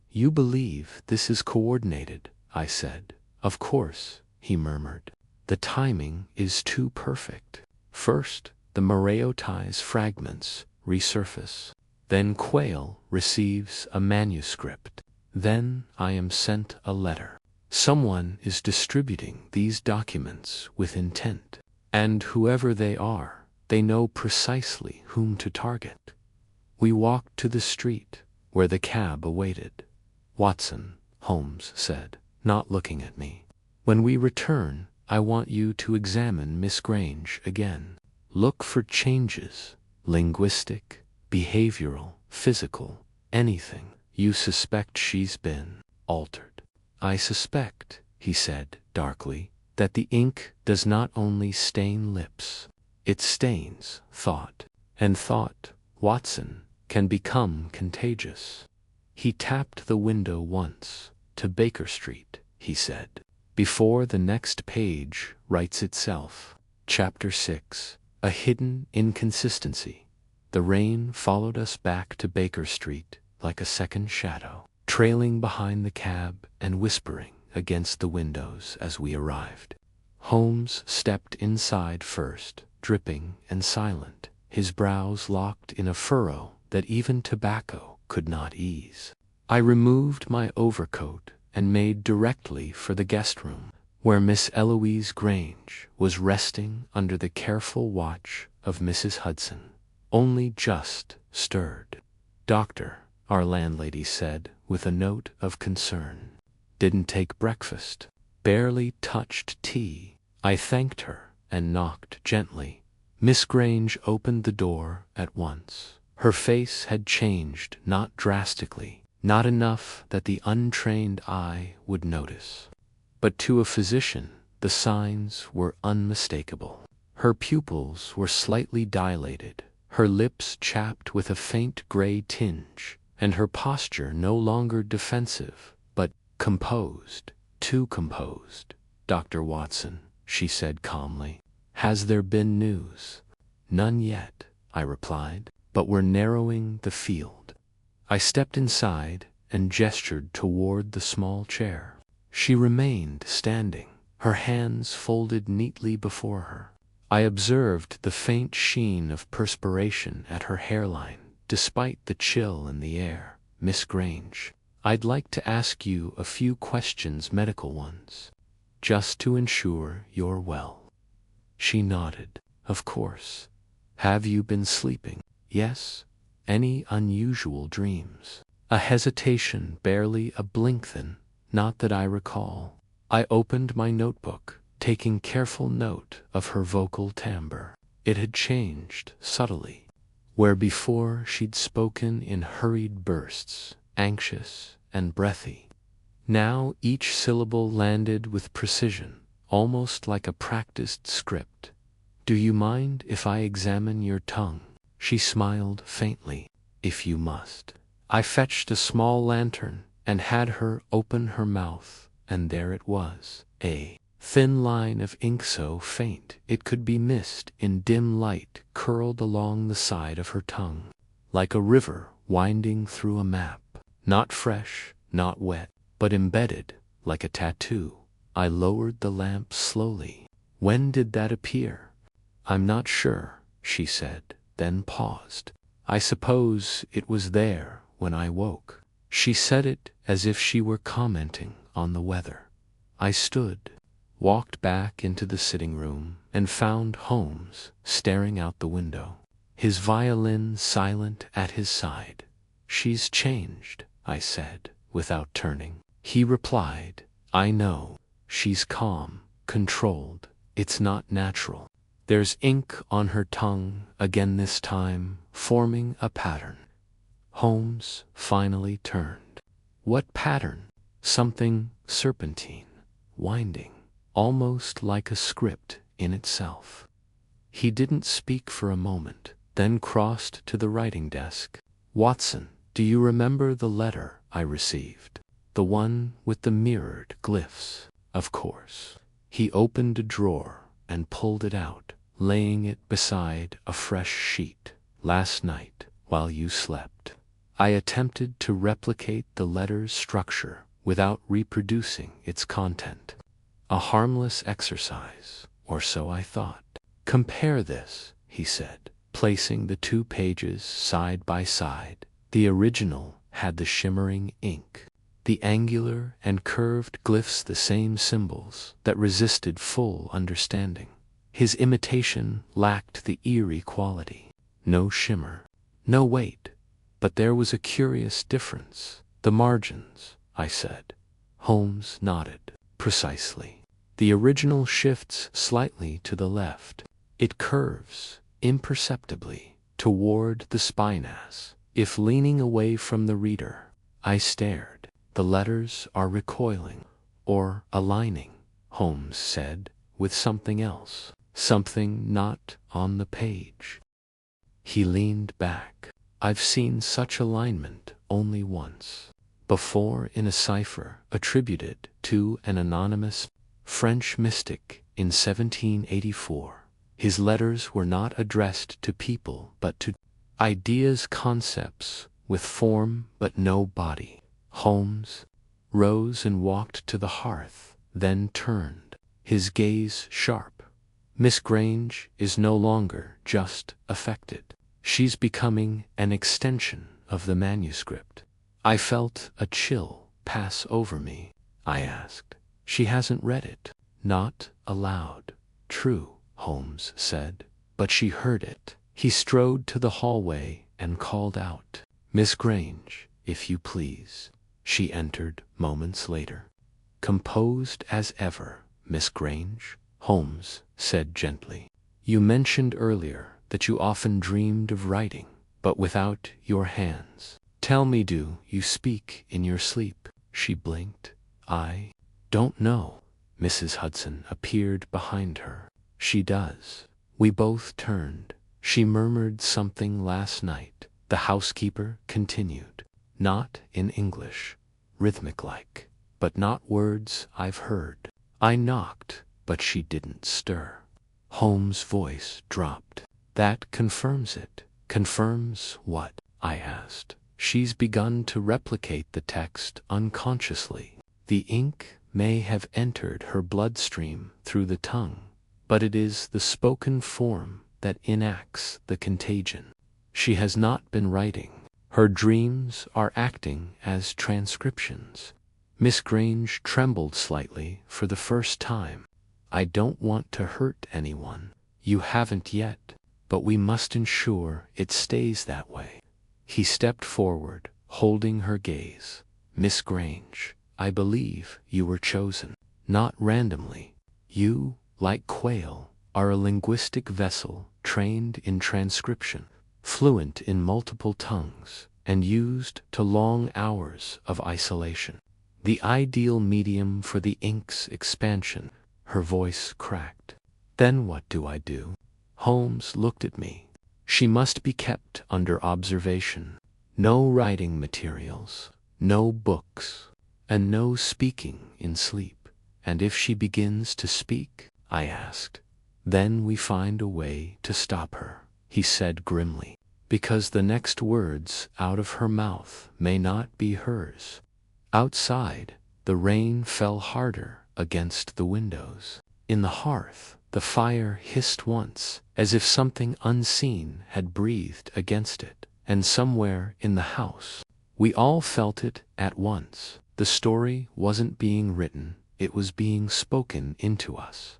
"You believe this is coordinated?" I said. "Of course," he murmured. "The timing is too perfect. First, the Moreotis fragments resurface. Then Quayle receives a manuscript. Then I am sent a letter. Someone is distributing these documents with intent. And whoever they are, they know precisely whom to target." We walked to the street, where the cab awaited. "Watson," Holmes said, not looking at me. When we return, I want you to examine Miss Grange again. Look for changes, linguistic, behavioral, physical, anything. You suspect she's been altered. I suspect, he said darkly, that the ink does not only stain lips, it stains thought. And thought, Watson, can become contagious. He tapped the window once. To Baker Street, he said. Before the next page writes itself. Chapter 6. A Hidden Inconsistency. The rain followed us back to Baker Street like a second shadow, trailing behind the cab and whispering against the windows as we arrived. Holmes stepped inside first, dripping and silent, his brows locked in a furrow that even tobacco could not ease. I removed my overcoat and made directly for the guest room, where Miss Eloise Grange was resting under the careful watch of Mrs. Hudson, only just stirred. "Doctor," our landlady said with a note of concern. "Didn't take breakfast. Barely touched tea." I thanked her and knocked gently. Miss Grange opened the door at once. Her face had changed, not drastically, not enough that the untrained eye would notice. But to a physician, the signs were unmistakable. Her pupils were slightly dilated, her lips chapped with a faint gray tinge, and her posture no longer defensive, but composed, too composed. "Dr. Watson," she said calmly, "has there been news?" "None yet," I replied, "but we're narrowing the field." I stepped inside and gestured toward the small chair. She remained standing, her hands folded neatly before her. I observed the faint sheen of perspiration at her hairline, despite the chill in the air. "Miss Grange, I'd like to ask you a few questions, medical ones, just to ensure you're well." She nodded. "Of course. Have you been sleeping?" "Yes." "Any unusual dreams?" A hesitation, barely a blink then. "Not that I recall." I opened my notebook, taking careful note of her vocal timbre. It had changed subtly. Where before she'd spoken in hurried bursts, anxious and breathy, now each syllable landed with precision, almost like a practiced script. "Do you mind if I examine your tongue?" She smiled faintly. "If you must." I fetched a small lantern and had her open her mouth, and there it was, a thin line of ink so faint it could be missed in dim light curled along the side of her tongue, like a river winding through a map, not fresh, not wet, but embedded, like a tattoo. I lowered the lamp slowly. "When did that appear?" "I'm not sure," she said, then paused. "I suppose it was there when I woke." She said it as if she were commenting on the weather. I stood, walked back into the sitting room, and found Holmes staring out the window, his violin silent at his side. "She's changed," I said, without turning. He replied, "I know. She's calm, controlled. It's not natural. There's ink on her tongue again this time, forming a pattern." Holmes finally turned. "What pattern?" "Something serpentine, winding, almost like a script in itself." He didn't speak for a moment, then crossed to the writing desk. "Watson, do you remember the letter I received? The one with the mirrored glyphs?" "Of course." He opened a drawer and pulled it out, laying it beside a fresh sheet. "Last night, while you slept, I attempted to replicate the letter's structure without reproducing its content. A harmless exercise, or so I thought. Compare this," he said, placing the 2 pages side by side. The original had the shimmering ink, the angular and curved glyphs, the same symbols that resisted full understanding. His imitation lacked the eerie quality. No shimmer, no weight, but there was a curious difference. "The margins," I said. Holmes nodded. Precisely. The original shifts slightly to the left. It curves, imperceptibly, toward the spine as if leaning away from the reader. I stared. The letters are recoiling, or aligning, Holmes said, with something else. Something not on the page. He leaned back. I've seen such alignment only once. Before in a cipher attributed to an anonymous French mystic in 1784. His letters were not addressed to people but to ideas, concepts, with form but no body. Holmes rose and walked to the hearth, then turned, his gaze sharp. Miss Grange is no longer just affected. She's becoming an extension of the manuscript. I felt a chill pass over me. I asked, "She hasn't read it?" Not aloud. True, Holmes said, but she heard it. He strode to the hallway and called out, "Miss Grange, if you please." She entered moments later. "Composed as ever, Miss Grange," Holmes said gently. "You mentioned earlier that you often dreamed of writing, but without your hands. Tell me, do you speak in your sleep?" She blinked. "I don't know." Mrs. Hudson appeared behind her. "She does." We both turned. "She murmured something last night," the housekeeper continued. "Not in English, rhythmic-like, but not words I've heard. I knocked, but she didn't stir." Holmes' voice dropped. "That confirms it." "Confirms what?" I asked. "She's begun to replicate the text unconsciously. The ink may have entered her bloodstream through the tongue, but it is the spoken form that enacts the contagion. She has not been writing. Her dreams are acting as transcriptions." Miss Grange trembled slightly for the first time. "I don't want to hurt anyone." "You haven't yet, but we must ensure it stays that way." He stepped forward, holding her gaze. "Miss Grange, I believe you were chosen, not randomly. You, like Quayle, are a linguistic vessel trained in transcription, fluent in multiple tongues, and used to long hours of isolation. The ideal medium for the ink's expansion." Her voice cracked. "Then what do I do?" Holmes looked at me. "She must be kept under observation. No writing materials, no books, and no speaking in sleep." "And if she begins to speak?" I asked. "Then we find a way to stop her," he said grimly, "because the next words out of her mouth may not be hers." Outside, the rain fell harder against the windows. In the hearth, the fire hissed once, as if something unseen had breathed against it. And somewhere in the house, we all felt it at once. The story wasn't being written, it was being spoken into us.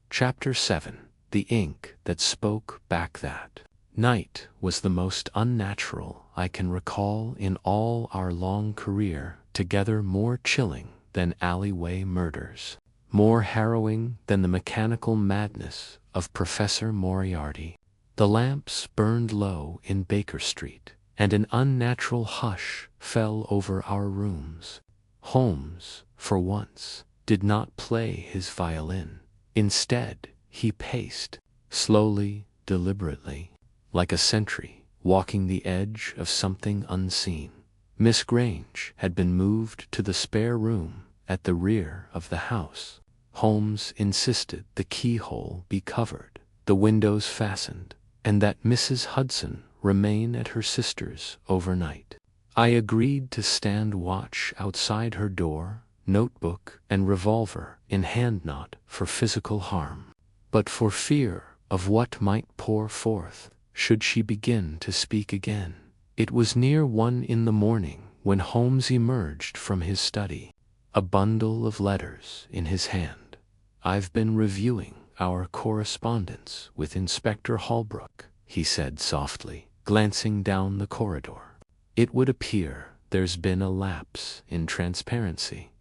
Chapter 7. The Ink That Spoke Back. That night was the most unnatural I can recall in all our long career together, more chilling than alleyway murders, more harrowing than the mechanical madness of Professor Moriarty. The lamps burned low in Baker Street, and an unnatural hush fell over our rooms. Holmes, for once, did not play his violin. Instead, he paced, slowly, deliberately, like a sentry walking the edge of something unseen. Miss Grange had been moved to the spare room at the rear of the house. Holmes insisted the keyhole be covered, the windows fastened, and that Mrs. Hudson remain at her sister's overnight. I agreed to stand watch outside her door, notebook and revolver in hand, not for physical harm, but for fear of what might pour forth should she begin to speak again. It was near 1 in the morning when Holmes emerged from his study, a bundle of letters in his hand. "I've been reviewing our correspondence with Inspector Holbrook," he said softly, glancing down the corridor. "It would appear there's been a lapse in transparency.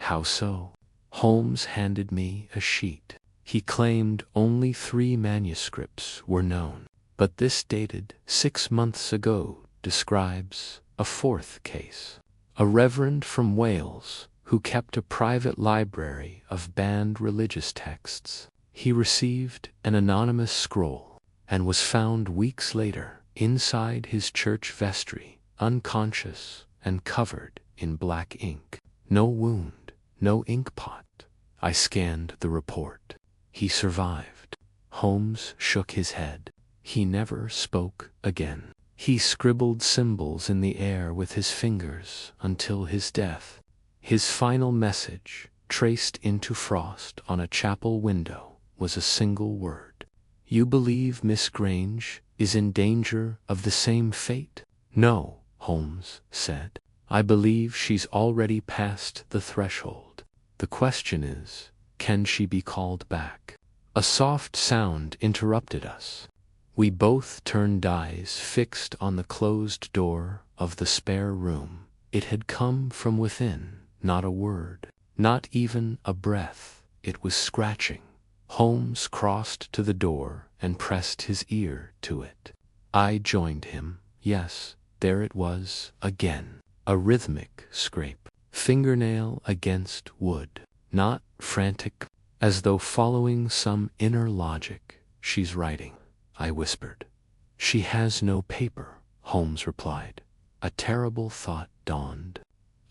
How so? Holmes handed me a sheet. He claimed only 3 manuscripts were known, but this dated 6 months ago describes a 4th case. A reverend from Wales who kept a private library of banned religious texts. He received an anonymous scroll and was found weeks later inside his church vestry, unconscious and covered in black ink. No wound, no inkpot. I scanned the report. He survived. Holmes shook his head. He never spoke again. He scribbled symbols in the air with his fingers until his death. His final message, traced into frost on a chapel window, was a single word. "You believe Miss Grange is in danger of the same fate?" "No," Holmes said. "I believe she's already passed the threshold. The question is, can she be called back?" A soft sound interrupted us. We both turned, eyes fixed on the closed door of the spare room. It had come from within, not a word, not even a breath. It was scratching. Holmes crossed to the door and pressed his ear to it. I joined him. Yes, there it was again. A rhythmic scrape, fingernail against wood, not frantic, as though following some inner logic. "She's writing," I whispered. "She has no paper," Holmes replied. A terrible thought dawned.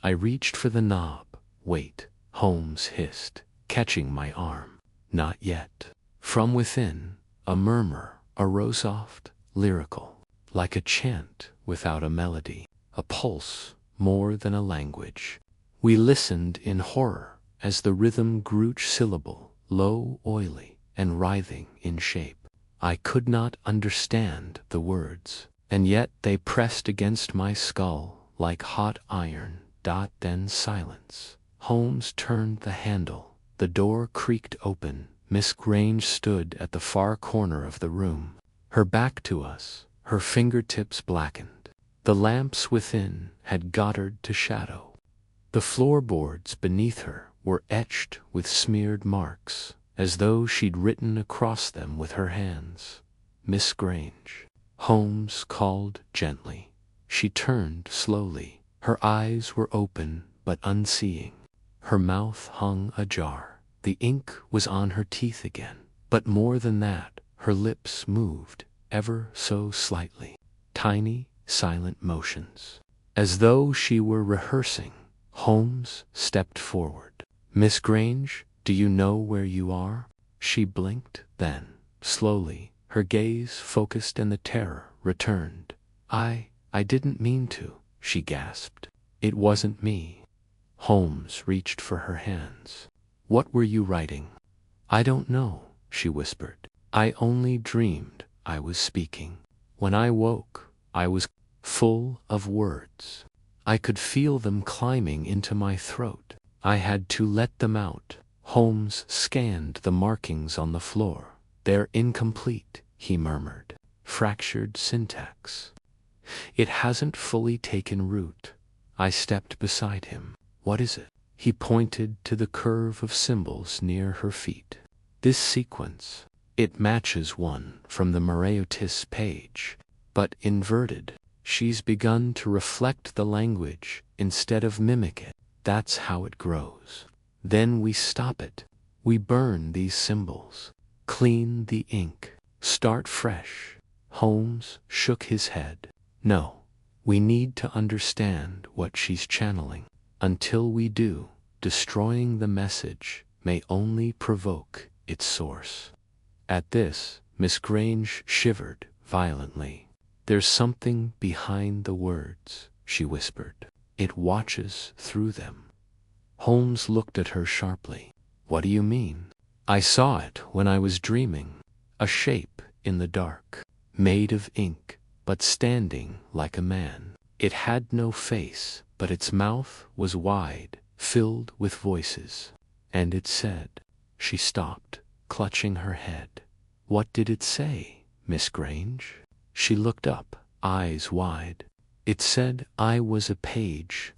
I reached for the knob. "Wait," Holmes hissed, catching my arm. "Not yet." From within, a murmur arose, soft, lyrical, like a chant without a melody, a pulse more than a language. We listened in horror as the rhythm grew each syllable, low, oily, and writhing in shape. I could not understand the words, and yet they pressed against my skull like hot iron. Then silence. Holmes turned the handle. The door creaked open. Miss Grange stood at the far corner of the room, her back to us, her fingertips blackened. The lamps within had guttered to shadow. The floorboards beneath her were etched with smeared marks, as though she'd written across them with her hands. "Miss Grange," Holmes called gently. She turned slowly. Her eyes were open but unseeing. Her mouth hung ajar. The ink was on her teeth again. But more than that, her lips moved, ever so slightly. Tiny, silent motions. As though she were rehearsing. Holmes stepped forward. "Miss Grange, do you know where you are?" She blinked, then, slowly, her gaze focused and the terror returned. I didn't mean to," she gasped. "It wasn't me." Holmes reached for her hands. "What were you writing?" "I don't know," she whispered. "I only dreamed I was speaking. When I woke, I was full of words. I could feel them climbing into my throat. I had to let them out." Holmes scanned the markings on the floor. "They're incomplete," he murmured. "Fractured syntax. It hasn't fully taken root." I stepped beside him. "What is it?" He pointed to the curve of symbols near her feet. "This sequence. It matches one from the Mariotis page, but inverted. She's begun to reflect the language instead of mimic it. That's how it grows. Then we stop it. We burn these symbols. Clean the ink. Start fresh." Holmes shook his head. "No. We need to understand what she's channeling. Until we do, destroying the message may only provoke its source." At this, Miss Grange shivered violently. "There's something behind the words," she whispered. "It watches through them." Holmes looked at her sharply. "What do you mean?" "I saw it when I was dreaming. A shape in the dark, made of ink, but standing like a man. It had no face, but its mouth was wide, filled with voices. And it said—" She stopped, clutching her head. "What did it say, Miss Grange?" She looked up, eyes wide. "It said I was a page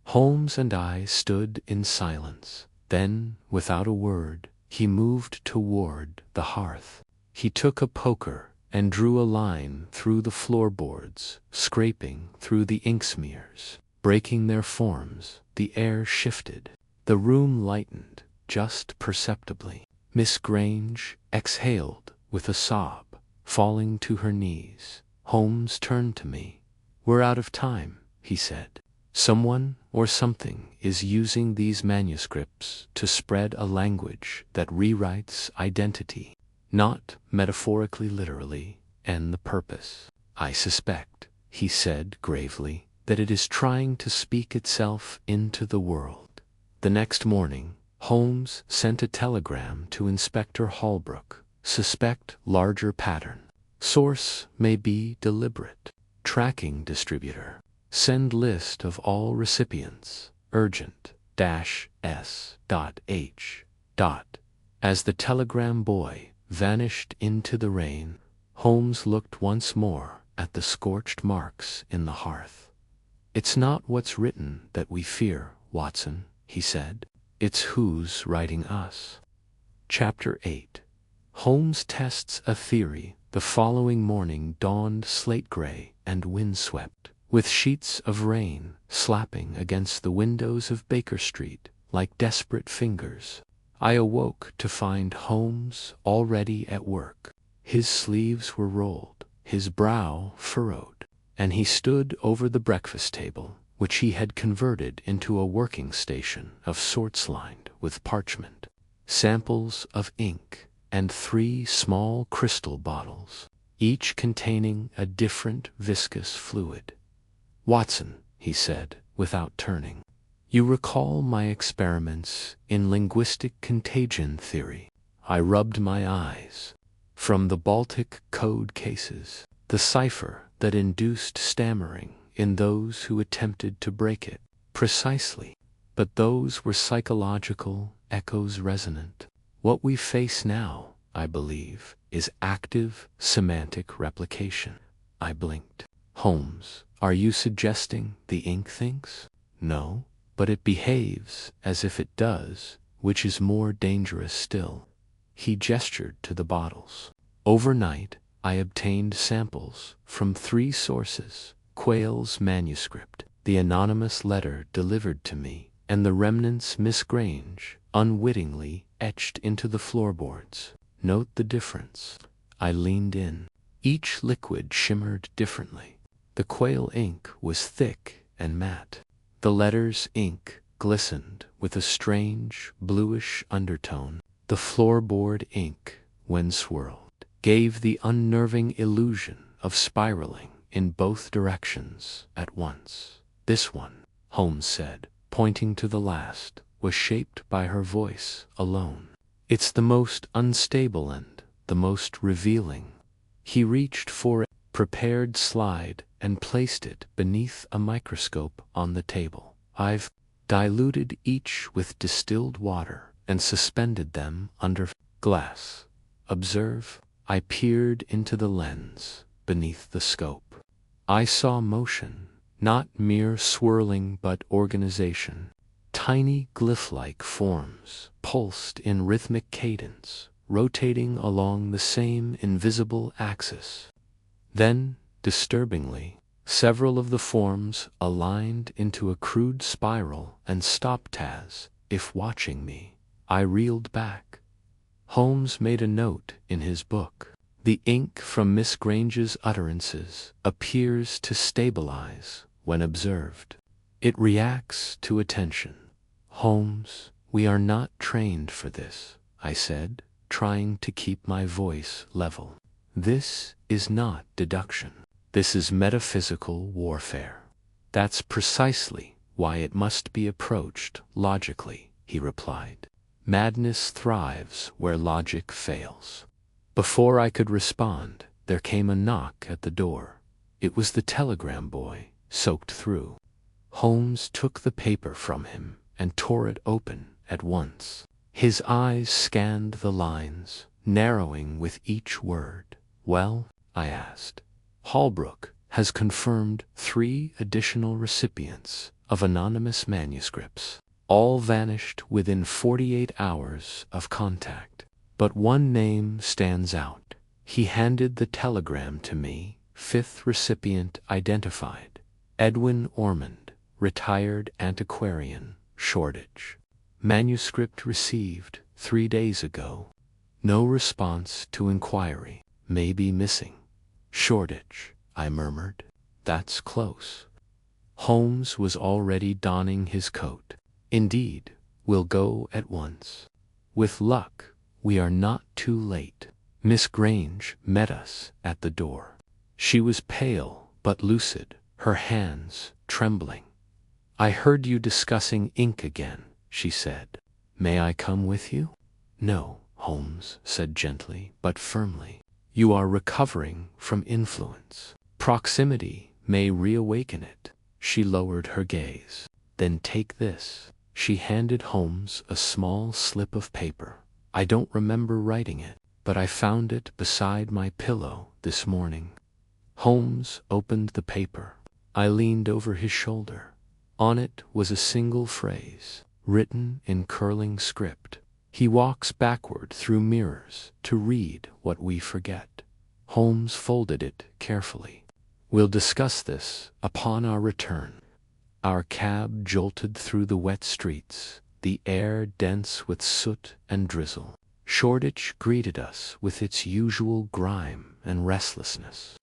Holmes and I stood in silence. Then, without a word, he moved toward the hearth. He took a poker and drew a line through the floorboards, scraping through the ink smears. Breaking their forms, the air shifted. The room lightened, just perceptibly. Miss Grange exhaled with a sob, falling to her knees. Holmes turned to me. "We're out of time," he said. "Someone or something is using these manuscripts to spread a language that rewrites identity, not metaphorically literally, and the purpose. I suspect," he said gravely, "that it is trying to speak itself into the world." The next morning, Holmes sent a telegram to Inspector Holbrook. "Suspect larger pattern. Source may be deliberate. Tracking distributor. Send list of all recipients. Urgent -S.H. As the telegram boy vanished into the rain, Holmes looked once more at the scorched marks in the hearth. "It's not what's written that we fear, Watson," he said. "It's who's writing us." Chapter 8. Holmes tests a theory. The following morning dawned slate-gray and windswept, with sheets of rain slapping against the windows of Baker Street like desperate fingers. I awoke to find Holmes already at work. His sleeves were rolled, his brow furrowed, and he stood over the breakfast table, which he had converted into a working station of sorts lined with parchment, samples of ink, and 3 small crystal bottles, each containing a different viscous fluid. "Watson," he said, without turning, "you recall my experiments in linguistic contagion theory." I rubbed my eyes. "From the Baltic code cases, the cipher that induced stammering in those who attempted to break it." "Precisely. But those were psychological echoes resonant. What we face now, I believe, is active semantic replication." I blinked. "Holmes, are you suggesting the ink thinks?" "No, but it behaves as if it does, which is more dangerous still." He gestured to the bottles. "Overnight, I obtained samples from 3 sources: Quayle's manuscript, the anonymous letter delivered to me, and the remnants Miss Grange unwittingly etched into the floorboards. Note the difference." I leaned in. Each liquid shimmered differently. The Quayle ink was thick and matte. The letter's ink glistened with a strange bluish undertone. The floorboard ink, when swirled, gave the unnerving illusion of spiraling in both directions at once. "This one," Holmes said, pointing to the last, "was shaped by her voice alone. It's the most unstable and the most revealing." He reached for a prepared slide and placed it beneath a microscope on the table. "I've diluted each with distilled water and suspended them under glass. Observe." I peered into the lens beneath the scope. I saw motion, not mere swirling but organization. Tiny glyph-like forms pulsed in rhythmic cadence, rotating along the same invisible axis. Then, disturbingly, several of the forms aligned into a crude spiral and stopped as if watching me. I reeled back. Holmes made a note in his book. "The ink from Miss Grange's utterances appears to stabilize when observed. It reacts to attention." "Holmes, we are not trained for this," I said, trying to keep my voice level. "This is not deduction. This is metaphysical warfare." "That's precisely why it must be approached logically," he replied. "Madness thrives where logic fails." Before I could respond, there came a knock at the door. It was the telegram boy, soaked through. Holmes took the paper from him and tore it open at once. His eyes scanned the lines, narrowing with each word. "Well?" I asked. "Holbrook has confirmed 3 additional recipients of anonymous manuscripts. All vanished within 48 hours of contact. But one name stands out. He handed the telegram to me, 5th recipient identified. Edwin Ormond, retired antiquarian, Shoreditch. Manuscript received 3 days ago. No response to inquiry. May be missing. Shoreditch, I murmured. That's close. Holmes was already donning his coat. Indeed, we'll go at once. With luck, we are not too late. Miss Grange met us at the door. She was pale but lucid, her hands trembling. I heard you discussing ink again, she said. May I come with you? No, Holmes said gently but firmly. You are recovering from influence. Proximity may reawaken it. She lowered her gaze. Then take this. She handed Holmes a small slip of paper. I don't remember writing it, but I found it beside my pillow this morning. Holmes opened the paper. I leaned over his shoulder. On it was a single phrase, written in curling script. He walks backward through mirrors to read what we forget. Holmes folded it carefully. We'll discuss this upon our return. Our cab jolted through the wet streets, the air dense with soot and drizzle. Shoreditch greeted us with its usual grime and restlessness.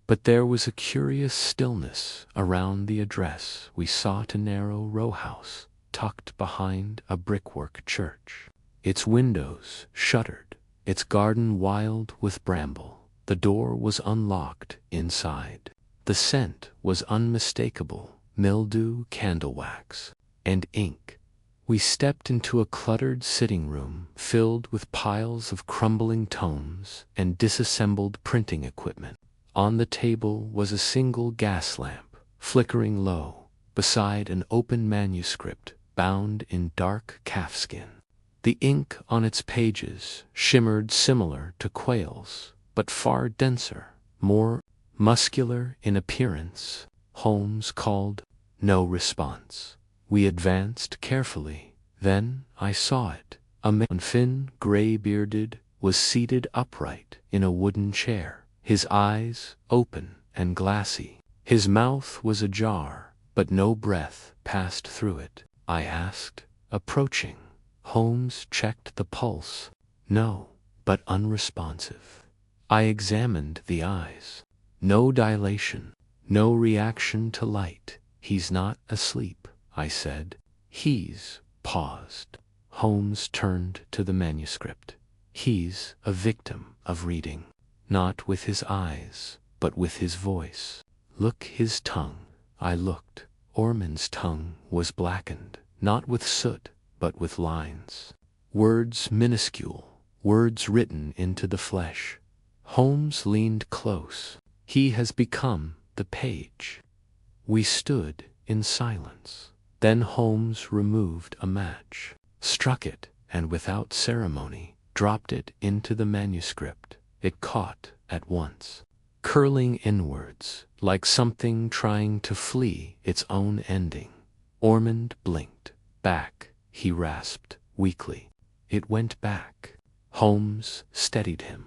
But there was a curious stillness around the address we sought, a narrow row house tucked behind a brickwork church. Its windows shuttered, its garden wild with bramble. The door was unlocked inside. The scent was unmistakable. Mildew, candle wax, and ink. We stepped into a cluttered sitting room filled with piles of crumbling tomes and disassembled printing equipment. On the table was a single gas lamp, flickering low, beside an open manuscript bound in dark calfskin. The ink on its pages shimmered similar to quails, but far denser, more muscular in appearance. Holmes called. No response. We advanced carefully. Then I saw it. A man, thin, gray-bearded, was seated upright in a wooden chair, his eyes open and glassy. His mouth was ajar, but no breath passed through it. I asked, approaching. Holmes checked the pulse. No, but unresponsive. I examined the eyes. No dilation. No reaction to light. He's not asleep, I said. He's paused. Holmes turned to the manuscript. He's a victim of reading. Not with his eyes, but with his voice. Look his tongue. I looked. Ormond's tongue was blackened, not with soot, but with lines. Words minuscule, words written into the flesh. Holmes leaned close. He has become the page. We stood in silence. Then Holmes removed a match, struck it, and without ceremony, dropped it into the manuscript. It caught at once, curling inwards, like something trying to flee its own ending. Ormond blinked. Back, he rasped, weakly. It went back. Holmes steadied him.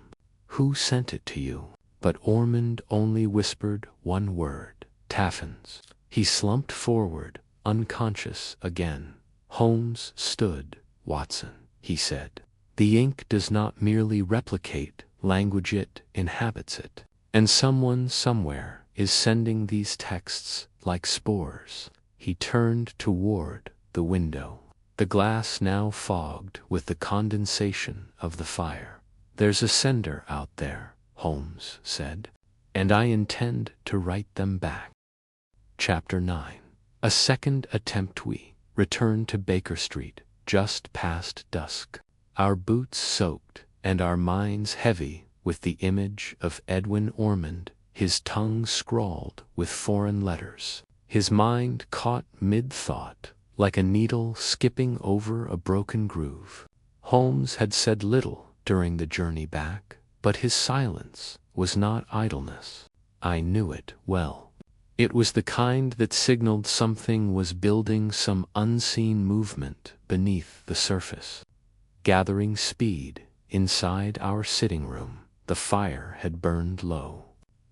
Who sent it to you? But Ormond only whispered one word. Taffins. He slumped forward, unconscious again. Holmes stood. Watson, he said. The ink does not merely replicate language, it inhabits it. And someone somewhere is sending these texts like spores. He turned toward the window. The glass now fogged with the condensation of the fire. There's a sender out there, Holmes said, and I intend to write them back. Chapter 9. A second attempt. We returned to Baker Street just past dusk, our boots soaked and our minds heavy with the image of Edwin Ormond, his tongue scrawled with foreign letters, his mind caught mid-thought, like a needle skipping over a broken groove. Holmes had said little during the journey back, but his silence was not idleness. I knew it well. It was the kind that signaled something was building, some unseen movement beneath the surface. Gathering speed, inside our sitting room, the fire had burned low,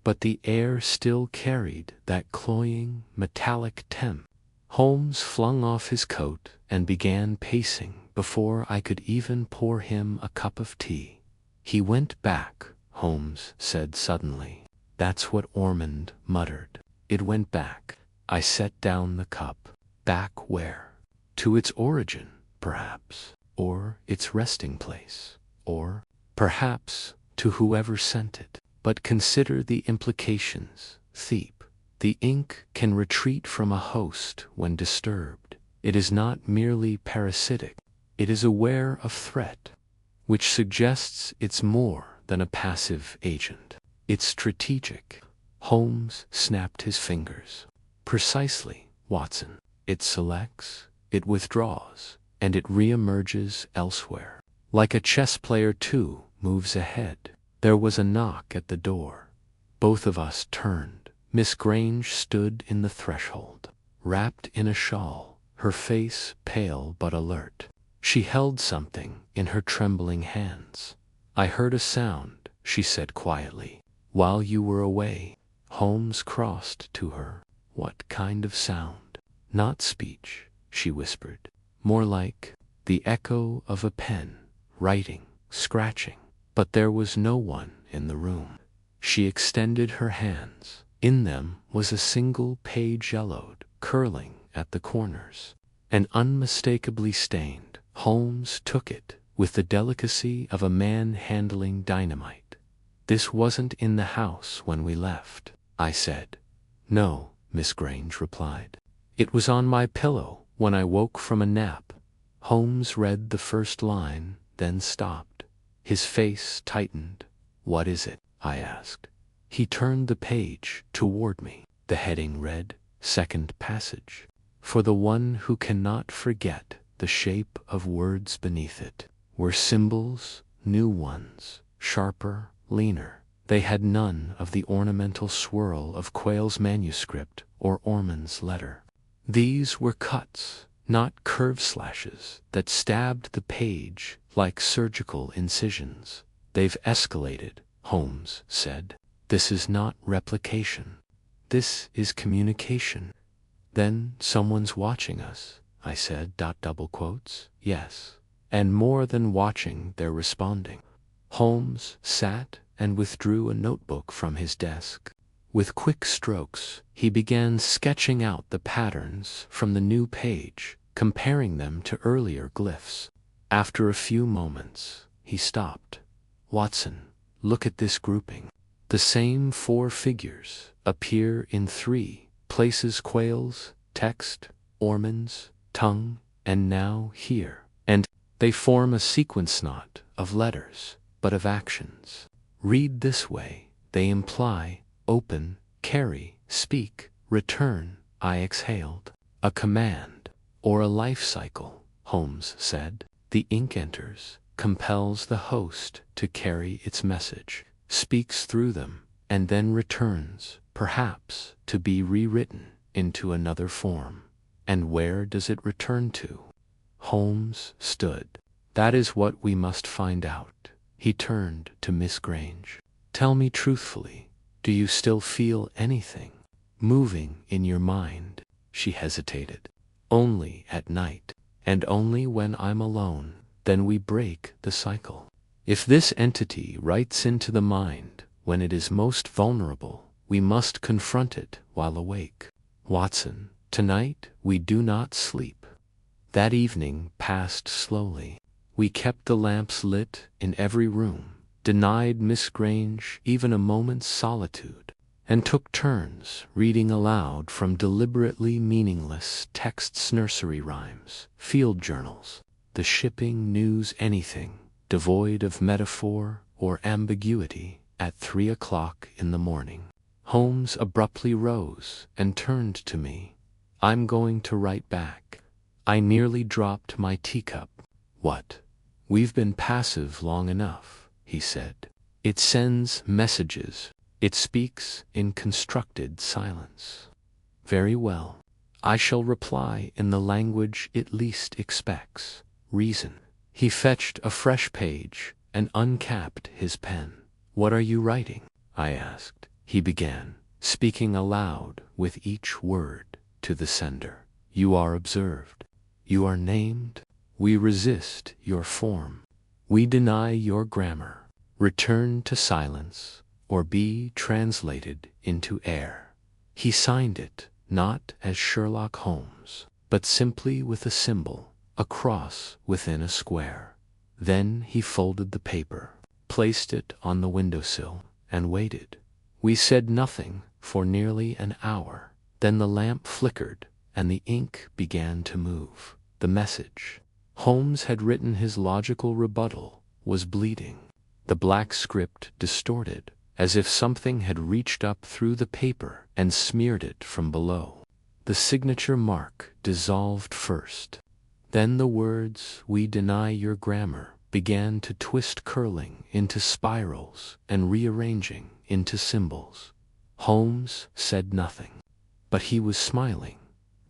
but the air still carried that cloying, metallic temp. Holmes flung off his coat and began pacing before I could even pour him a cup of tea. "He went back," Holmes said suddenly. "That's what Ormond muttered. It went back." I set down the cup. Back where? To its origin, perhaps, or its resting place, or perhaps to whoever sent it. But consider the implications, Thiep. The ink can retreat from a host when disturbed. It is not merely parasitic, it is aware of threat, which suggests it's more than a passive agent. It's strategic. Holmes snapped his fingers. "Precisely, Watson. It selects, it withdraws, and it re-emerges elsewhere. Like a chess player too, moves ahead." There was a knock at the door. Both of us turned. Miss Grange stood in the threshold, wrapped in a shawl, her face pale but alert. She held something in her trembling hands. "I heard a sound," she said quietly, "while you were away." Holmes crossed to her. "What kind of sound?" "Not speech," she whispered. "More like the echo of a pen, writing, scratching." But there was no one in the room. She extended her hands. In them was a single page, yellowed, curling at the corners, and unmistakably stained. Holmes took it with the delicacy of a man handling dynamite. "This wasn't in the house when we left," I said. "No," Miss Grange replied. "It was on my pillow when I woke from a nap." Holmes read the first line, then stopped. His face tightened. "What is it?" I asked. He turned the page toward me. The heading read, "Second Passage." For the one who cannot forget the shape of words beneath it were symbols, new ones, sharper, leaner. They had none of the ornamental swirl of Quayle's manuscript or Ormond's letter. These were cuts, not curved slashes that stabbed the page like surgical incisions. "They've escalated," Holmes said. "This is not replication. This is communication." "Then someone's watching us," I said, double quotes. "Yes. And more than watching, they're responding." Holmes sat and withdrew a notebook from his desk. With quick strokes, he began sketching out the patterns from the new page, comparing them to earlier glyphs. After a few moments, he stopped. "Watson, look at this grouping. The same 4 figures appear in 3 places: Quayle's text, Ormond's tongue, and now here. And they form a sequence not of letters, but of actions. Read this way. They imply open, carry, speak, return." I exhaled. "A command, or a life cycle," Holmes said. "The ink enters, compels the host to carry its message, speaks through them, and then returns, perhaps, to be rewritten into another form." "And where does it return to?" Holmes stood. "That is what we must find out." He turned to Miss Grange. "Tell me truthfully, do you still feel anything moving in your mind?" She hesitated. "Only at night, and only when I'm alone. Then we break the cycle. If this entity writes into the mind when it is most vulnerable, we must confront it while awake. Watson, tonight we do not sleep." That evening passed slowly. We kept the lamps lit in every room, denied Miss Grange even a moment's solitude, and took turns reading aloud from deliberately meaningless texts, nursery rhymes, field journals, the shipping news, anything devoid of metaphor or ambiguity. At 3 o'clock in the morning, Holmes abruptly rose and turned to me. "I'm going to write back." I nearly dropped my teacup. "What?" "We've been passive long enough," he said. "It sends messages. It speaks in constructed silence. Very well. I shall reply in the language it least expects, reason. He fetched a fresh page and uncapped his pen. What are you writing? I asked. He began, speaking aloud with each word to the sender. You are observed. You are named. We resist your form. We deny your grammar. Return to silence, or be translated into air. He signed it, not as Sherlock Holmes, but simply with a symbol, a cross within a square. Then he folded the paper, placed it on the windowsill, and waited. We said nothing for nearly an hour. Then the lamp flickered, and the ink began to move. The message Holmes had written his logical rebuttal was bleeding. The black script distorted, as if something had reached up through the paper and smeared it from below. The signature mark dissolved first. Then the words, "We deny your grammar," began to twist, curling into spirals and rearranging into symbols. Holmes said nothing, but he was smiling.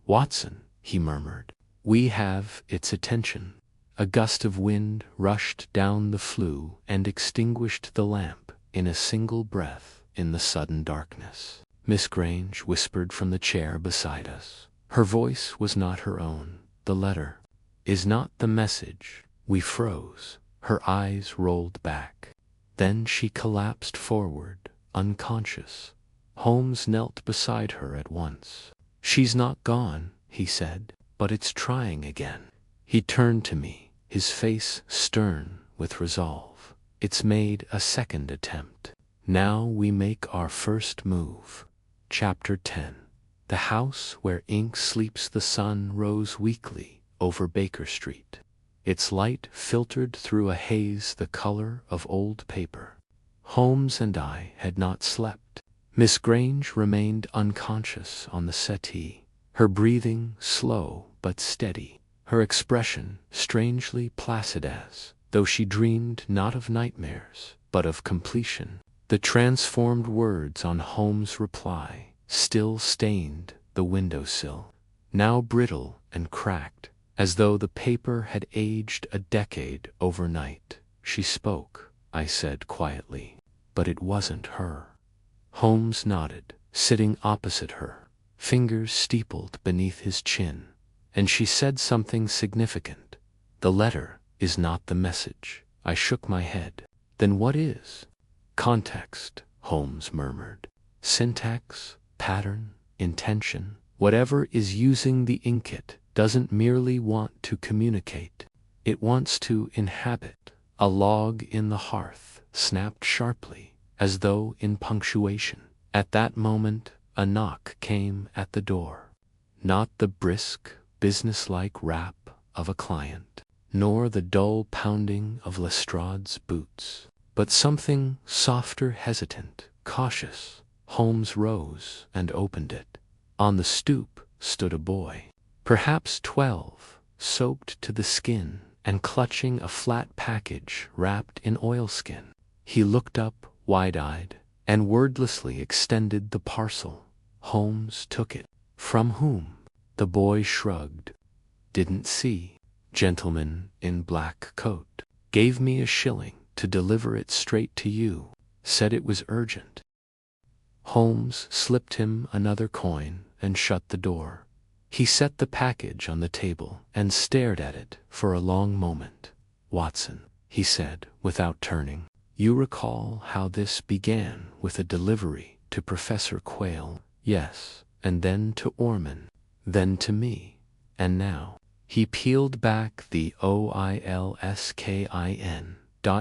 "Watson," he murmured, "we have its attention." A gust of wind rushed down the flue and extinguished the lamp in a single breath in the sudden darkness. Miss Grange whispered from the chair beside us. Her voice was not her own. "The letter is not the message." We froze. Her eyes rolled back. Then she collapsed forward, unconscious. Holmes knelt beside her at once. "She's not gone," he said, "but it's trying again." He turned to me, his face stern with resolve. "It's made a second attempt. Now we make our first move." Chapter 10. The house where ink sleeps. The sun rose weakly over Baker Street. Its light filtered through a haze the color of old paper. Holmes and I had not slept. Miss Grange remained unconscious on the settee, her breathing slow but steady, her expression strangely placid as though she dreamed not of nightmares, but of completion. The transformed words on Holmes' reply still stained the windowsill, now brittle and cracked, as though the paper had aged a decade overnight. "She spoke," I said quietly, "but it wasn't her." Holmes nodded, sitting opposite her, fingers steepled beneath his chin. "And she said something significant. The letter is not the message." I shook my head. "Then what is?" "Context," Holmes murmured. "Syntax, pattern, intention. Whatever is using the inket doesn't merely want to communicate. It wants to inhabit." A log in the hearth snapped sharply, as though in punctuation. At that moment, a knock came at the door. Not the brisk, businesslike rap of a client, nor the dull pounding of Lestrade's boots, but something softer, hesitant, cautious. Holmes rose and opened it. On the stoop stood a boy, perhaps 12, soaked to the skin and clutching a flat package wrapped in oilskin. He looked up, wide-eyed, and wordlessly extended the parcel. Holmes took it. "From whom?" The boy shrugged. "Didn't see. Gentleman in black coat. Gave me a shilling to deliver it straight to you. Said it was urgent." Holmes slipped him another coin and shut the door. He set the package on the table and stared at it for a long moment. "Watson," he said without turning, "you recall how this began with a delivery to Professor Quayle?" "Yes, and then to Orman, then to me, and now." He peeled back the oilskin.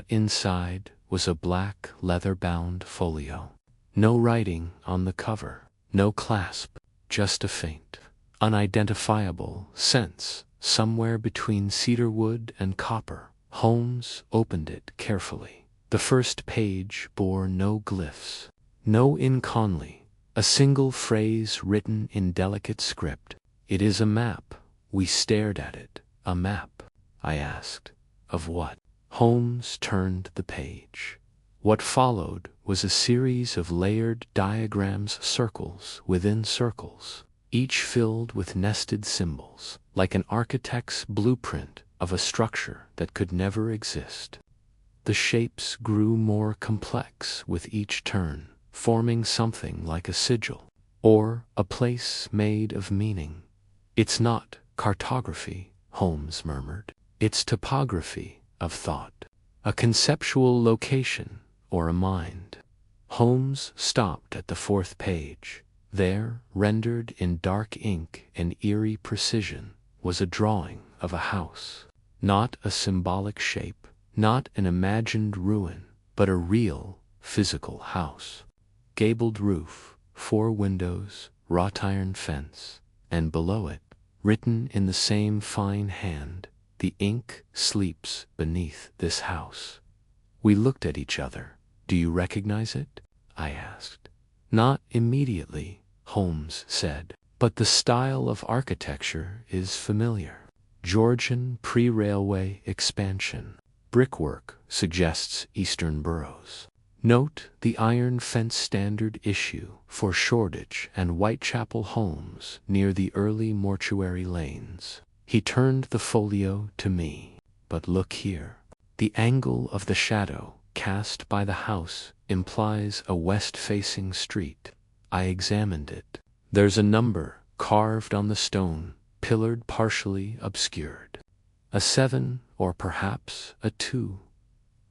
Inside was a black leather-bound folio. No writing on the cover, no clasp, just a faint, unidentifiable sense somewhere between cedarwood and copper. Holmes opened it carefully. The first page bore no glyphs, no inconly, a single phrase written in delicate script. "It is a map." We stared at it. "A map?" I asked. "Of what?" Holmes turned the page. What followed was a series of layered diagrams, circles within circles, each filled with nested symbols, like an architect's blueprint of a structure that could never exist. The shapes grew more complex with each turn, forming something like a sigil, or a place made of meaning. "It's not cartography," Holmes murmured. "It's topography of thought, a conceptual location or a mind." Holmes stopped at the fourth page. There, rendered in dark ink and eerie precision, was a drawing of a house. Not a symbolic shape, not an imagined ruin, but a real, physical house. Gabled roof, 4 windows, wrought iron fence, and below it, written in the same fine hand, "The ink sleeps beneath this house." We looked at each other. "Do you recognize it?" I asked. "Not immediately," Holmes said, "but the style of architecture is familiar. Georgian pre-railway expansion. Brickwork suggests Eastern boroughs. Note the iron fence standard issue for Shoreditch and Whitechapel homes near the early mortuary lanes." He turned the folio to me. "But look here. The angle of the shadow cast by the house implies a west-facing street." I examined it. "There's a number carved on the stone, pillared, partially obscured. A 7 or perhaps a 2.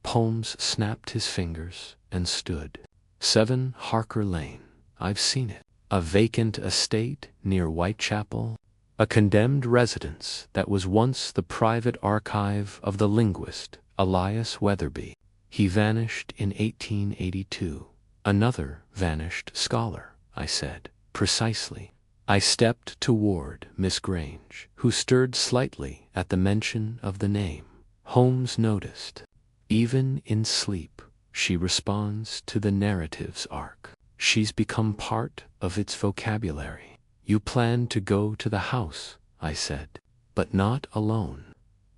Holmes snapped his fingers and stood. "7 Harker Lane. I've seen it. A vacant estate near Whitechapel. A condemned residence that was once the private archive of the linguist Elias Weatherby. He vanished in 1882. "Another vanished scholar," I said. "Precisely." I stepped toward Miss Grange, who stirred slightly at the mention of the name. Holmes noticed. "Even in sleep, she responds to the narrative's arc. She's become part of its vocabulary." "You plan to go to the house," I said, "but not alone."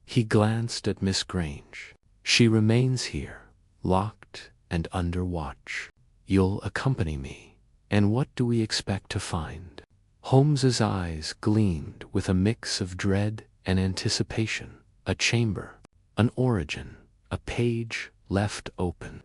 He glanced at Miss Grange. "She remains here, locked and under watch. You'll accompany me, and what do we expect to find?" Holmes's eyes gleamed with a mix of dread and anticipation. "A chamber, an origin, a page left open."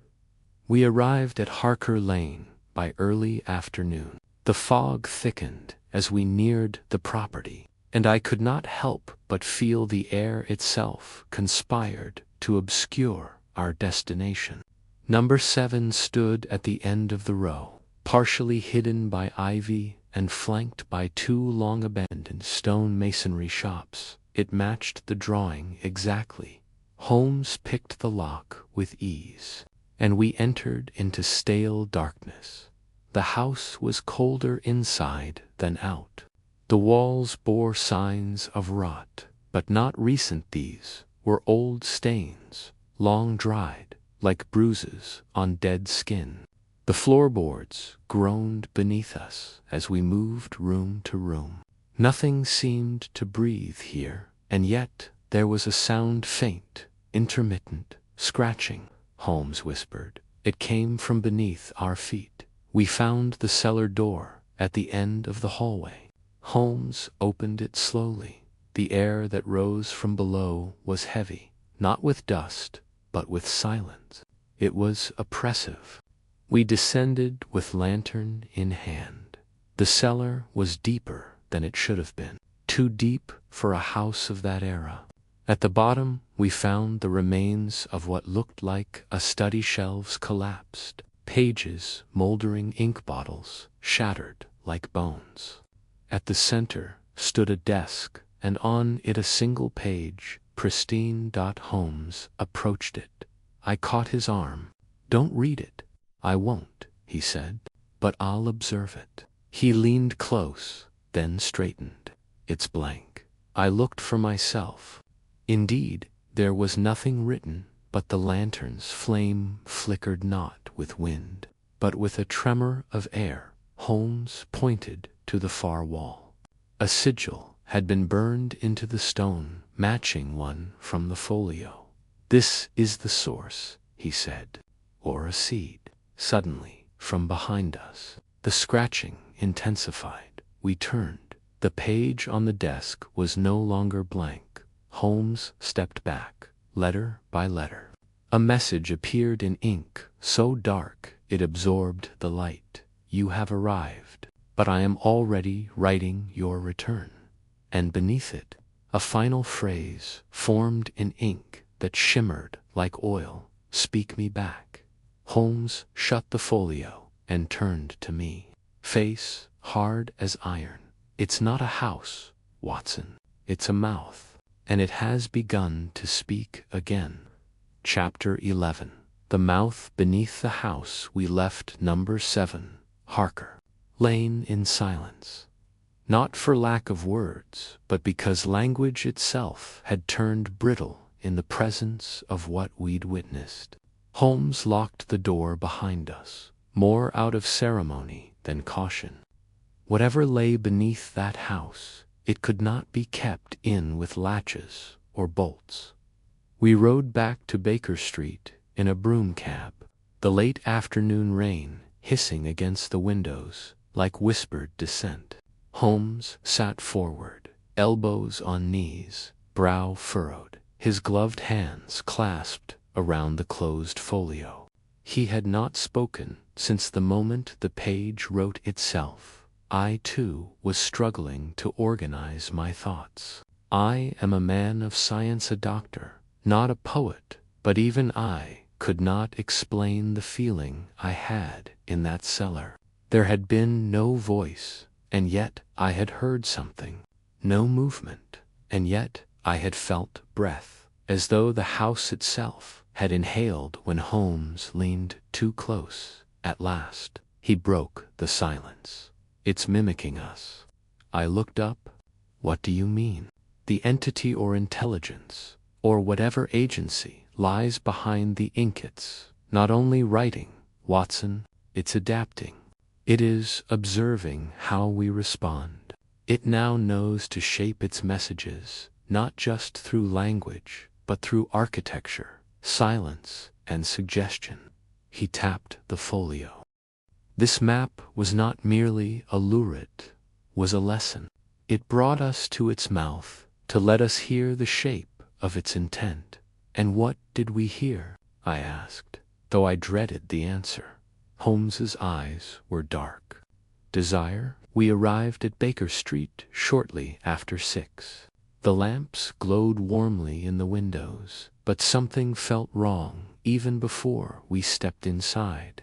We arrived at Harker Lane by early afternoon. The fog thickened as we neared the property, and I could not help but feel the air itself conspired to obscure our destination. Number 7 stood at the end of the row, partially hidden by ivy and flanked by 2 long-abandoned stone masonry shops. It matched the drawing exactly. Holmes picked the lock with ease, and we entered into stale darkness. The house was colder inside than out. The walls bore signs of rot, but not recent. These were old stains, long dried, like bruises on dead skin. The floorboards groaned beneath us as we moved room to room. Nothing seemed to breathe here, and yet there was a sound, faint, intermittent, scratching, Holmes whispered. It came from beneath our feet. We found the cellar door at the end of the hallway. Holmes opened it slowly. The air that rose from below was heavy, not with dust, but with silence. It was oppressive. We descended with lantern in hand. The cellar was deeper than it should have been, too deep for a house of that era. At the bottom we found the remains of what looked like a study. Shelves collapsed, pages, moldering, ink bottles, shattered like bones. At the center stood a desk, and on it a single page, pristine. Holmes approached it. I caught his arm. "Don't read it." "I won't," he said, "but I'll observe it." He leaned close, then straightened. "It's blank." I looked for myself. Indeed, there was nothing written, but the lantern's flame flickered not with wind, but with a tremor of air. Holmes pointed to the far wall. A sigil had been burned into the stone, matching one from the folio. "This is the source," he said. "Or a seed." Suddenly, from behind us, the scratching intensified. We turned. The page on the desk was no longer blank. Holmes stepped back, letter by letter. A message appeared in ink, so dark it absorbed the light. You have arrived, but I am already writing your return. And beneath it, a final phrase formed in ink that shimmered like oil. Speak me back. Holmes shut the folio and turned to me, face hard as iron. It's not a house, Watson. It's a mouth, and it has begun to speak again. Chapter 11. The mouth beneath the house we left number 7, Harker Lane, in silence. Not for lack of words, but because language itself had turned brittle in the presence of what we'd witnessed. Holmes locked the door behind us, more out of ceremony than caution. Whatever lay beneath that house, it could not be kept in with latches or bolts. We rode back to Baker Street in a broom cab, the late afternoon rain hissing against the windows like whispered dissent. Holmes sat forward, elbows on knees, brow furrowed, his gloved hands clasped around the closed folio. He had not spoken since the moment the page wrote itself. I, too, was struggling to organize my thoughts. I am a man of science, a doctor, not a poet, but even I could not explain the feeling I had in that cellar. There had been no voice, and yet I had heard something. No movement, and yet I had felt breath, as though the house itself had inhaled when Holmes leaned too close. At last, he broke the silence. It's mimicking us. I looked up. What do you mean? The entity or intelligence, or whatever agency, lies behind the ink. It's not only writing, Watson, it's adapting. It is observing how we respond. It now knows to shape its messages, not just through language, but through architecture, silence, and suggestion. He tapped the folio. This map was not merely a lurid, was a lesson. It brought us to its mouth to let us hear the shape of its intent. And what did we hear? I asked, though I dreaded the answer. Holmes's eyes were dark. Desire? We arrived at Baker Street shortly after 6. The lamps glowed warmly in the windows, but something felt wrong even before we stepped inside.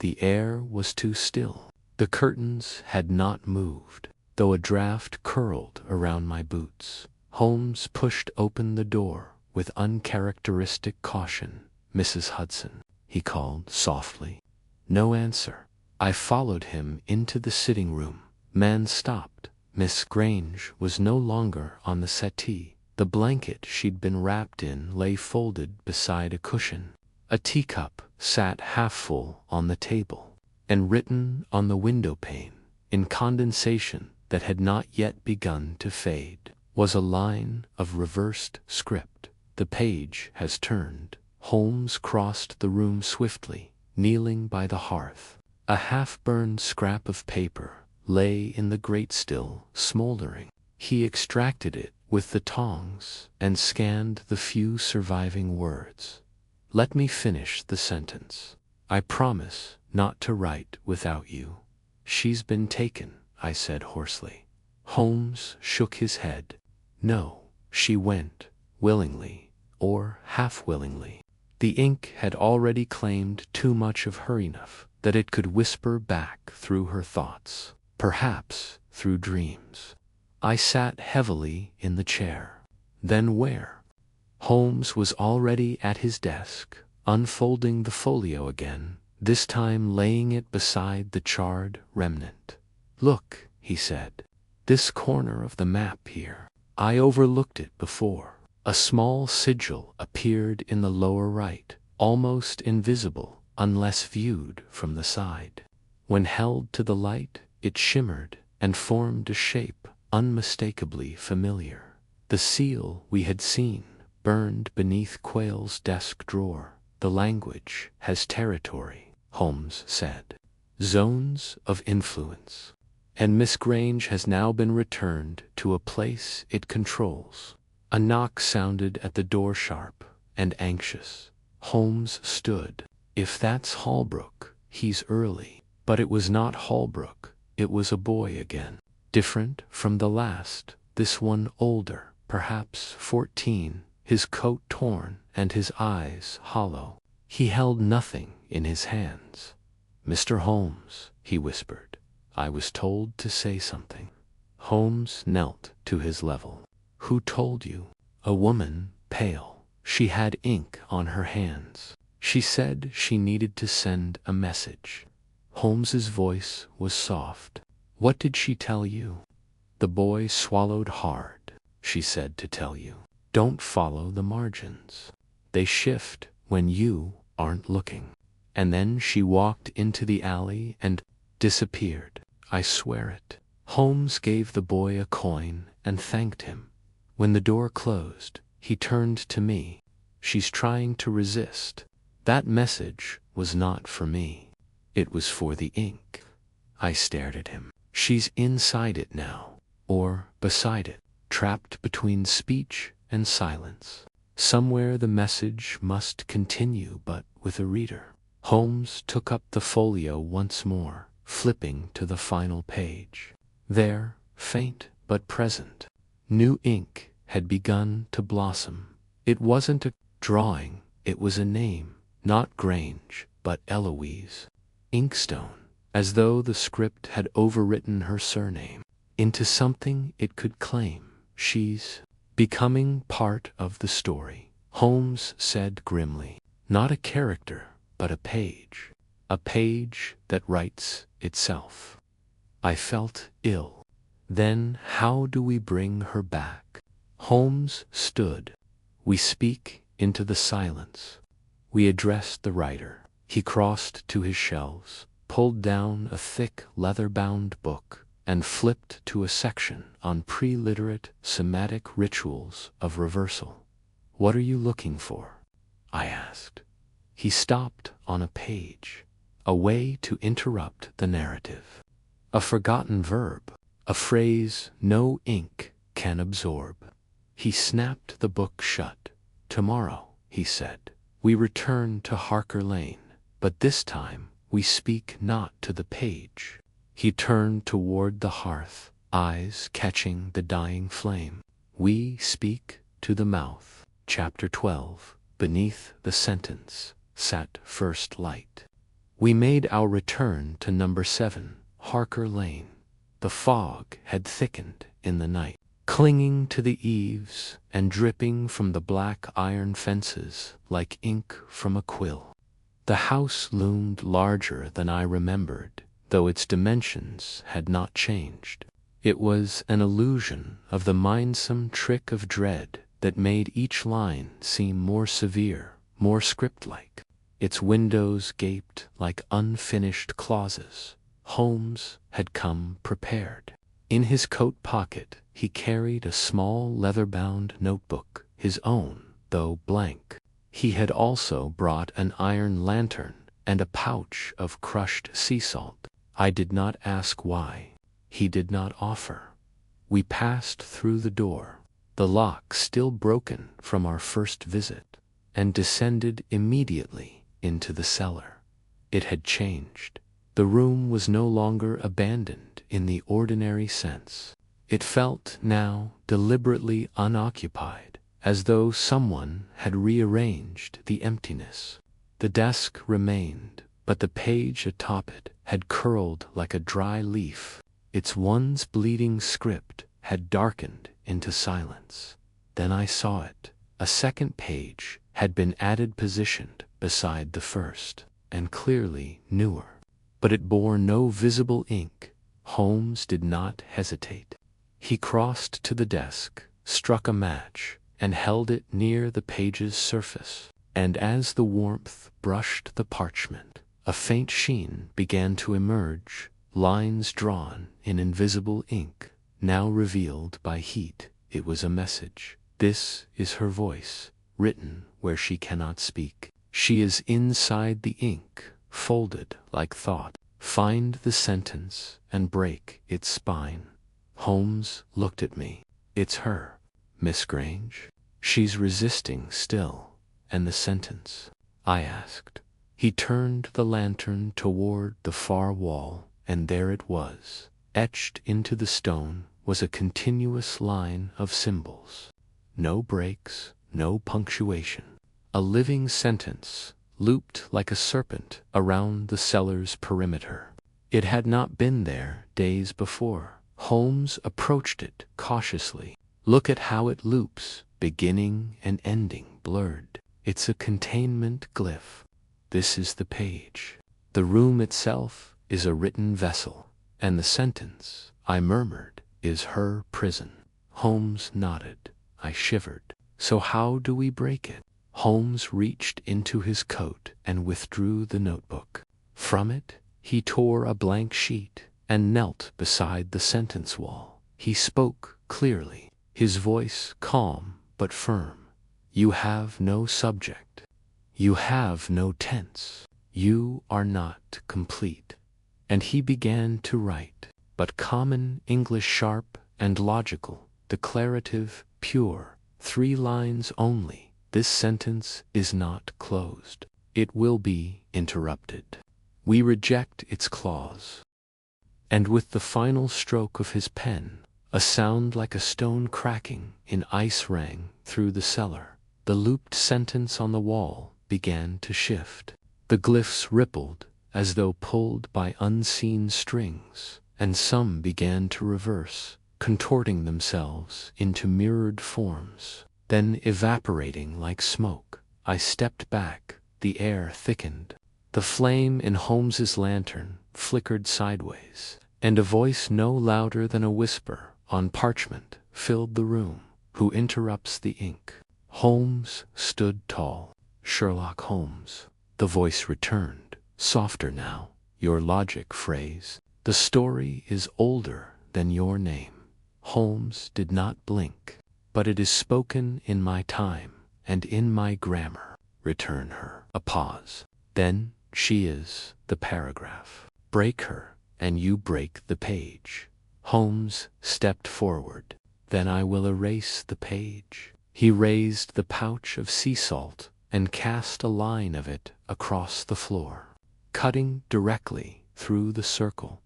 The air was too still. The curtains had not moved, though a draft curled around my boots. Holmes pushed open the door with uncharacteristic caution. Mrs. Hudson, he called softly. No answer. I followed him into the sitting room. Man stopped. Miss Grange was no longer on the settee. The blanket she'd been wrapped in lay folded beside a cushion. A teacup sat half full on the table, and written on the window pane, in condensation that had not yet begun to fade, was a line of reversed script. The page has turned. Holmes crossed the room swiftly, kneeling by the hearth. A half-burned scrap of paper lay in the grate, still smoldering. He extracted it with the tongs and scanned the few surviving words. Let me finish the sentence. I promise not to write without you. She's been taken, I said hoarsely. Holmes shook his head. No, she went, willingly, or half-willingly. The ink had already claimed too much of her, enough that it could whisper back through her thoughts, perhaps through dreams. I sat heavily in the chair. Then where? Holmes was already at his desk, unfolding the folio again, this time laying it beside the charred remnant. Look, he said. This corner of the map here. I overlooked it before. A small sigil appeared in the lower right, almost invisible unless viewed from the side. When held to the light, it shimmered and formed a shape unmistakably familiar. The seal we had seen, burned beneath Quayle's desk drawer. The language has territory. Holmes said. Zones of influence. And Miss Grange has now been returned to a place it controls. A knock sounded at the door, sharp and anxious. Holmes stood. If that's Holbrook, he's early. But it was not Holbrook, it was a boy again. Different from the last, this one older, perhaps 14, his coat torn and his eyes hollow. He held nothing in his hands. Mr. Holmes, he whispered, I was told to say something. Holmes knelt to his level. Who told you? A woman, pale. She had ink on her hands. She said she needed to send a message. Holmes's voice was soft. What did she tell you? The boy swallowed hard. She said to tell you, don't follow the margins. They shift when you aren't looking. And then she walked into the alley and disappeared. I swear it. Holmes gave the boy a coin and thanked him. When the door closed, he turned to me. She's trying to resist. That message was not for me. It was for the ink. I stared at him. She's inside it now, or beside it, trapped between speech and silence. Somewhere the message must continue, but with a reader. Holmes took up the folio once more, flipping to the final page. There, faint but present, new ink had begun to blossom. It wasn't a drawing, it was a name, not Grange, but Eloise. Inkstone, as though the script had overwritten her surname into something it could claim. She's becoming part of the story, Holmes said grimly. Not a character, but a page. A page that writes itself. I felt ill. Then how do we bring her back? Holmes stood. We speak into the silence. We addressed the writer. He crossed to his shelves, pulled down a thick leather-bound book, and flipped to a section on pre-literate somatic rituals of reversal. What are you looking for? I asked. He stopped on a page, a way to interrupt the narrative. A forgotten verb, a phrase no ink can absorb. He snapped the book shut. Tomorrow, he said, we return to Harker Lane, but this time we speak not to the page. He turned toward the hearth, eyes catching the dying flame. We speak to the mouth. Chapter 12. Beneath the sentence sat first light. We made our return to number 7, Harker Lane. The fog had thickened in the night, clinging to the eaves and dripping from the black iron fences like ink from a quill. The house loomed larger than I remembered, though its dimensions had not changed. It was an illusion of the mindsome trick of dread that made each line seem more severe, more script-like. Its windows gaped like unfinished clauses. Holmes had come prepared. In his coat pocket he carried a small leather-bound notebook, his own, though blank. He had also brought an iron lantern and a pouch of crushed sea salt. I did not ask why. He did not offer. We passed through the door, the lock still broken from our first visit, and descended immediately into the cellar. It had changed. The room was no longer abandoned in the ordinary sense. It felt now deliberately unoccupied, as though someone had rearranged the emptiness. The desk remained, but the page atop it had curled like a dry leaf. Its once bleeding script had darkened into silence. Then I saw it. A second page had been added, positioned beside the first, and clearly newer. But it bore no visible ink. Holmes did not hesitate. He crossed to the desk, struck a match, and held it near the page's surface. And as the warmth brushed the parchment, a faint sheen began to emerge, lines drawn in invisible ink, now revealed by heat. It was a message. This is her voice, written where she cannot speak. She is inside the ink, folded like thought. Find the sentence and break its spine. Holmes looked at me. It's her, Miss Grange. She's resisting still. And the sentence? I asked. He turned the lantern toward the far wall, and there it was. Etched into the stone was a continuous line of symbols. No breaks, no punctuation. A living sentence, looped like a serpent around the cellar's perimeter. It had not been there days before. Holmes approached it cautiously. Look at how it loops, beginning and ending blurred. It's a containment glyph. This is the page. The room itself is a written vessel, and the sentence, I murmured, is her prison. Holmes nodded. I shivered. So how do we break it? Holmes reached into his coat and withdrew the notebook. From it, he tore a blank sheet and knelt beside the sentence wall. He spoke clearly, his voice calm but firm. You have no subject. You have no tense. You are not complete. And he began to write, but common English, sharp and logical, declarative, pure, 3 lines only. This sentence is not closed. It will be interrupted. We reject its clause. And with the final stroke of his pen, a sound like a stone cracking in ice rang through the cellar. The looped sentence on the wall began to shift. The glyphs rippled as though pulled by unseen strings, and some began to reverse, contorting themselves into mirrored forms, then evaporating like smoke. I stepped back. The air thickened. The flame in Holmes's lantern flickered sideways, and a voice no louder than a whisper on parchment filled the room. Who interrupts the ink? Holmes stood tall. Sherlock Holmes. The voice returned, softer now. Your logic phrase. The story is older than your name. Holmes did not blink. But it is spoken in my time and in my grammar. Return her. A pause. Then she is the paragraph. Break her, and you break the page. Holmes stepped forward. Then I will erase the page. He raised the pouch of sea salt and cast a line of it across the floor, cutting directly through the circle.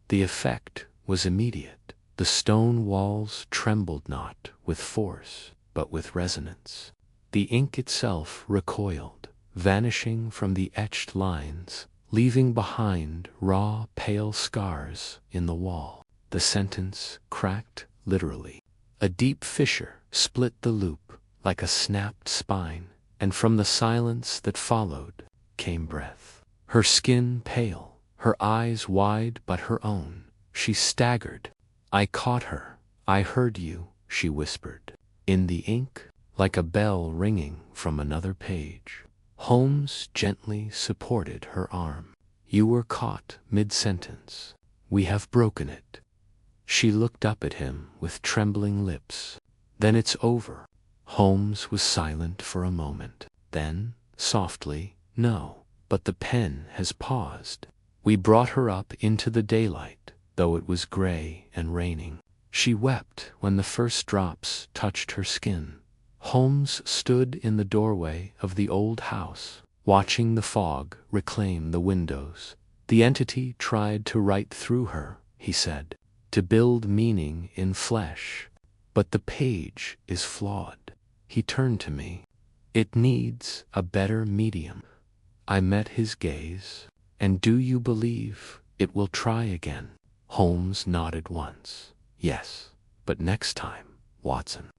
The effect was immediate. The stone walls trembled not with force, but with resonance. The ink itself recoiled, vanishing from the etched lines, leaving behind raw, pale scars in the wall. The sentence cracked literally. A deep fissure split the loop like a snapped spine, and from the silence that followed came breath. Her skin pale, her eyes wide but her own. She staggered. I caught her. I heard you, she whispered. In the ink, like a bell ringing from another page. Holmes gently supported her arm. You were caught mid-sentence. We have broken it. She looked up at him with trembling lips. Then it's over. Holmes was silent for a moment. Then, softly, no, but the pen has paused. We brought her up into the daylight, though it was gray and raining. She wept when the first drops touched her skin. Holmes stood in the doorway of the old house, watching the fog reclaim the windows. The entity tried to write through her, he said, to build meaning in flesh. But the page is flawed. He turned to me. It needs a better medium. I met his gaze. And do you believe it will try again? Holmes nodded once. Yes, but next time, Watson.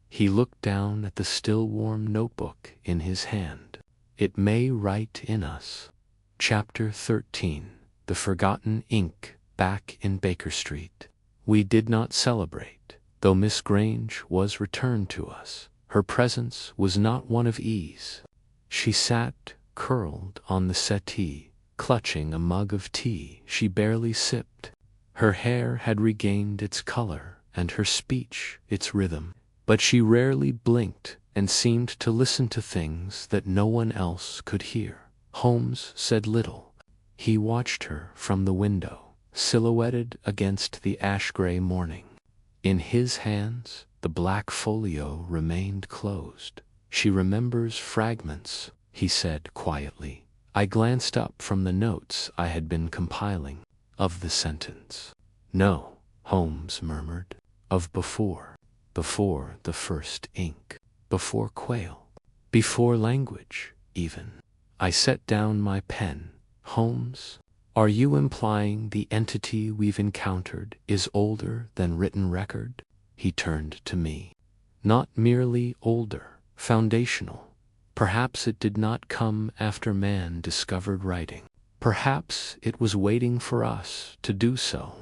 He looked down at the still warm notebook in his hand. It may write in us. Chapter 13. The Forgotten Ink. Back in Baker Street. We did not celebrate, though Miss Grange was returned to us. Her presence was not one of ease. She sat curled on the settee, clutching a mug of tea she barely sipped. Her hair had regained its color and her speech its rhythm, but she rarely blinked and seemed to listen to things that no one else could hear. Holmes said little. He watched her from the window, silhouetted against the ash-gray morning. In his hands, the black folio remained closed. She remembers fragments, he said quietly. I glanced up from the notes I had been compiling. Of the sentence. No, Holmes murmured. Of before. Before the first ink. Before Quayle. Before language, even. I set down my pen. Holmes, are you implying the entity we've encountered is older than written record? He turned to me. Not merely older, foundational. Perhaps it did not come after man discovered writing. Perhaps it was waiting for us to do so.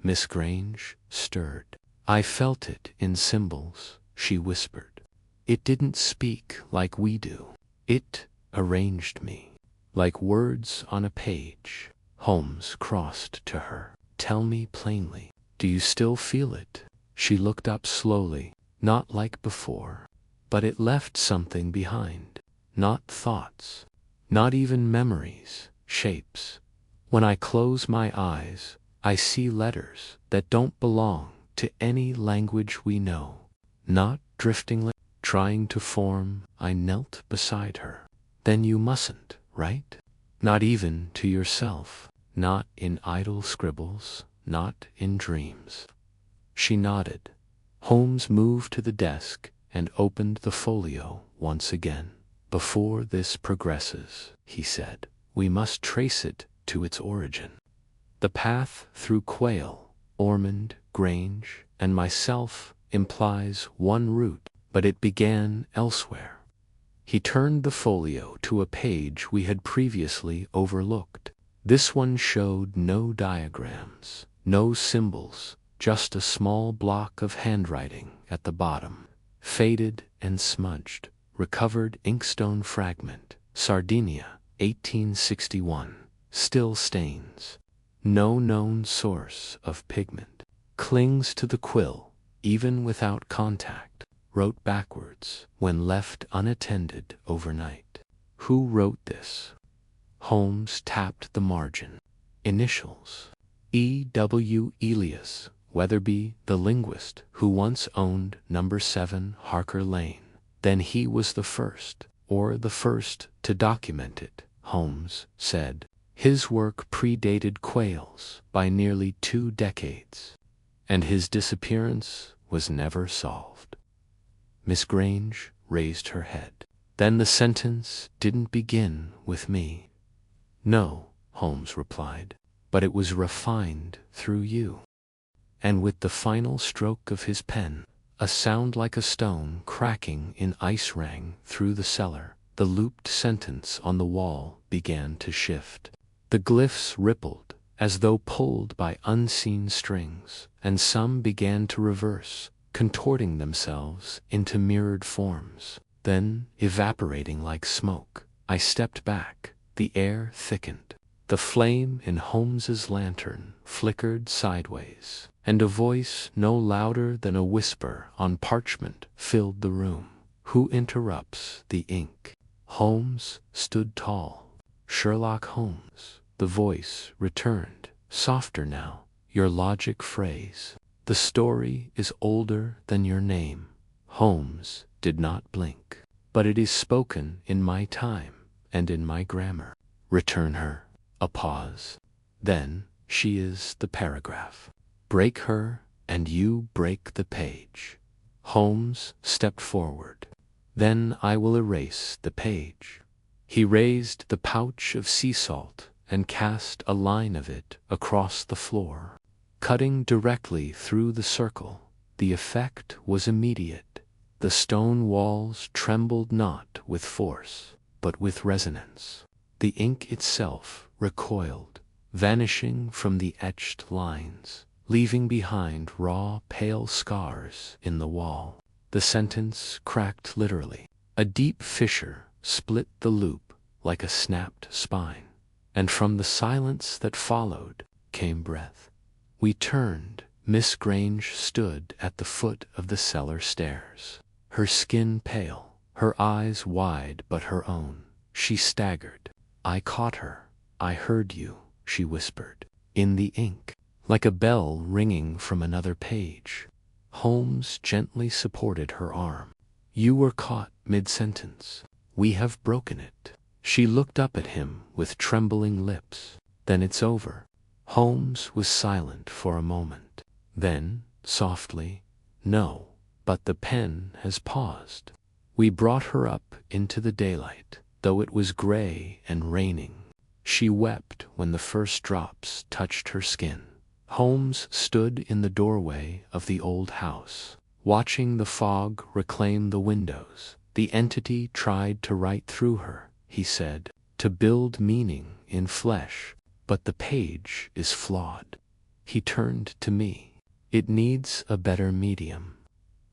Miss Grange stirred. I felt it in symbols, she whispered. It didn't speak like we do. It arranged me. Like words on a page. Holmes crossed to her. Tell me plainly. Do you still feel it? She looked up slowly. Not like before. But it left something behind. Not thoughts. Not even memories. Shapes. When I close my eyes, I see letters that don't belong to any language we know. Not drifting, trying to form. I knelt beside her. Then you mustn't, right? Not even to yourself. Not in idle scribbles. Not in dreams. She nodded. Holmes moved to the desk and opened the folio once again. Before this progresses, he said, we must trace it to its origin. The path through Quayle, Ormond, Grange, and myself implies one route, but it began elsewhere. He turned the folio to a page we had previously overlooked. This one showed no diagrams, no symbols, just a small block of handwriting at the bottom, faded and smudged. Recovered inkstone fragment, Sardinia, 1861. Still stains. No known source of pigment. Clings to the quill, even without contact. Wrote backwards, when left unattended overnight. Who wrote this? Holmes tapped the margin. Initials. E. W. Elias, Weatherby, the linguist, who once owned number 7 Harker Lane. Then he was the first, or the first, to document it, Holmes said. His work predated Quayle's by nearly 2 decades, and his disappearance was never solved. Miss Grange raised her head. Then the sentence didn't begin with me. No, Holmes replied, but it was refined through you. And with the final stroke of his pen, a sound like a stone cracking in ice rang through the cellar. The looped sentence on the wall began to shift. The glyphs rippled, as though pulled by unseen strings, and some began to reverse, contorting themselves into mirrored forms, then evaporating like smoke. I stepped back. The air thickened. The flame in Holmes's lantern flickered sideways, and a voice no louder than a whisper on parchment filled the room. Who interrupts the ink? Holmes stood tall. Sherlock Holmes. The voice returned, softer now. Your logic phrase. The story is older than your name. Holmes did not blink. But it is spoken in my time and in my grammar. Return her. A pause. Then, she is the paragraph. Break her, and you break the page. Holmes stepped forward. Then I will erase the page. He raised the pouch of sea salt and cast a line of it across the floor, cutting directly through the circle. The effect was immediate. The stone walls trembled not with force, but with resonance. The ink itself recoiled, vanishing from the etched lines, leaving behind raw, pale scars in the wall. The sentence cracked literally. A deep fissure split the loop like a snapped spine, and from the silence that followed came breath. We turned. Miss Grange stood at the foot of the cellar stairs, her skin pale, her eyes wide but her own. She staggered. I caught her. I heard you, she whispered, in the ink, like a bell ringing from another page. Holmes gently supported her arm. You were caught mid-sentence. We have broken it. She looked up at him with trembling lips. Then it's over. Holmes was silent for a moment. Then, softly, no, but the pen has paused. We brought her up into the daylight, though it was gray and raining. She wept when the first drops touched her skin. Holmes stood in the doorway of the old house, watching the fog reclaim the windows. The entity tried to write through her, he said, to build meaning in flesh, but the page is flawed. He turned to me. It needs a better medium.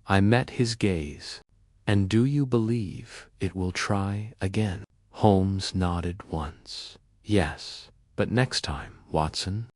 I met his gaze. And do you believe it will try again? Holmes nodded once. Yes, but next time, Watson.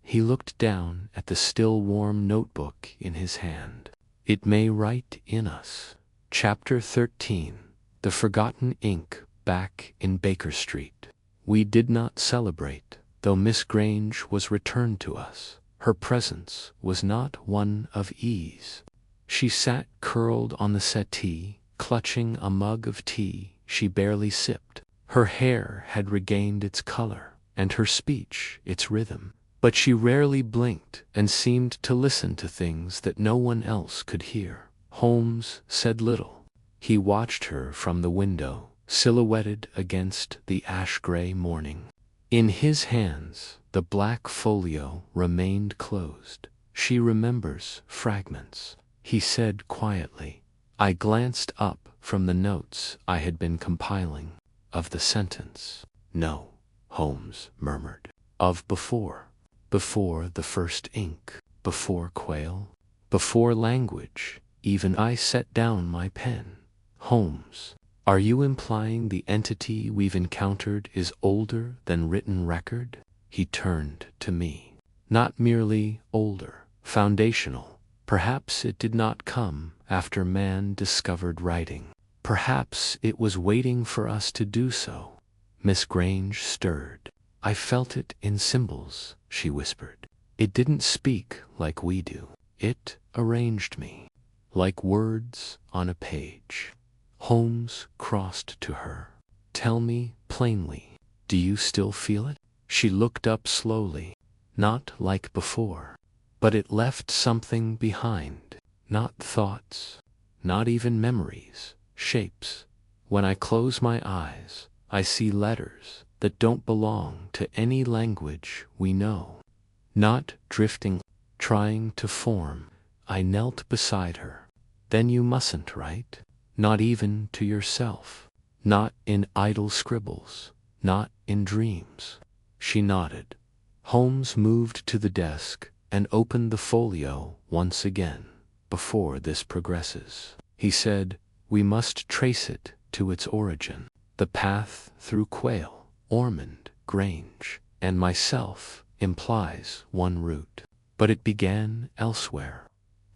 He looked down at the still warm notebook in his hand. It may write in us. Chapter 13. The Forgotten Ink Back in Baker Street. We did not celebrate, though Miss Grange was returned to us. Her presence was not one of ease. She sat curled on the settee, clutching a mug of tea she barely sipped. Her hair had regained its color, and her speech its rhythm, but she rarely blinked and seemed to listen to things that no one else could hear. Holmes said little. He watched her from the window, silhouetted against the ash-gray morning. In his hands, the black folio remained closed. She remembers fragments, he said quietly. I glanced up from the notes I had been compiling. Of the sentence. No, Holmes murmured. Of before. Before the first ink. Before Quayle. Before language. Even I set down my pen. Holmes, are you implying the entity we've encountered is older than written record? He turned to me. Not merely older, foundational. Perhaps it did not come after man discovered writing. Perhaps it was waiting for us to do so. Miss Grange stirred. I felt it in symbols, she whispered. It didn't speak like we do. It arranged me, like words on a page. Holmes crossed to her. Tell me plainly, do you still feel it? She looked up slowly. Not like before. But it left something behind. Not thoughts. Not even memories. Shapes. When I close my eyes, I see letters that don't belong to any language we know. Not drifting, trying to form. I knelt beside her. Then you mustn't write. Not even to yourself. Not in idle scribbles. Not in dreams. She nodded. Holmes moved to the desk and opened the folio once again. Before this progresses, he said, we must trace it to its origin. The path through Quayle, Ormond, Grange, and myself implies one route, but it began elsewhere.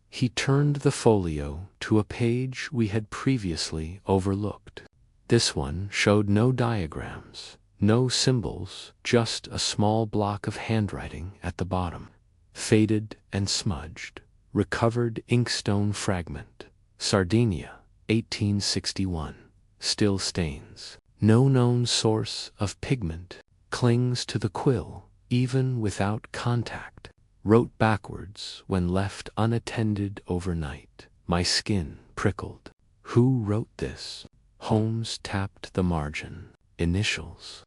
He turned the folio to a page we had previously overlooked. This one showed no diagrams, no symbols, just a small block of handwriting at the bottom, faded and smudged. Recovered inkstone fragment. Sardinia, 1861. Still stains. No known source of pigment. Clings to the quill, even without contact. Wrote backwards when left unattended overnight. My skin prickled. Who wrote this? Holmes tapped the margin. Initials.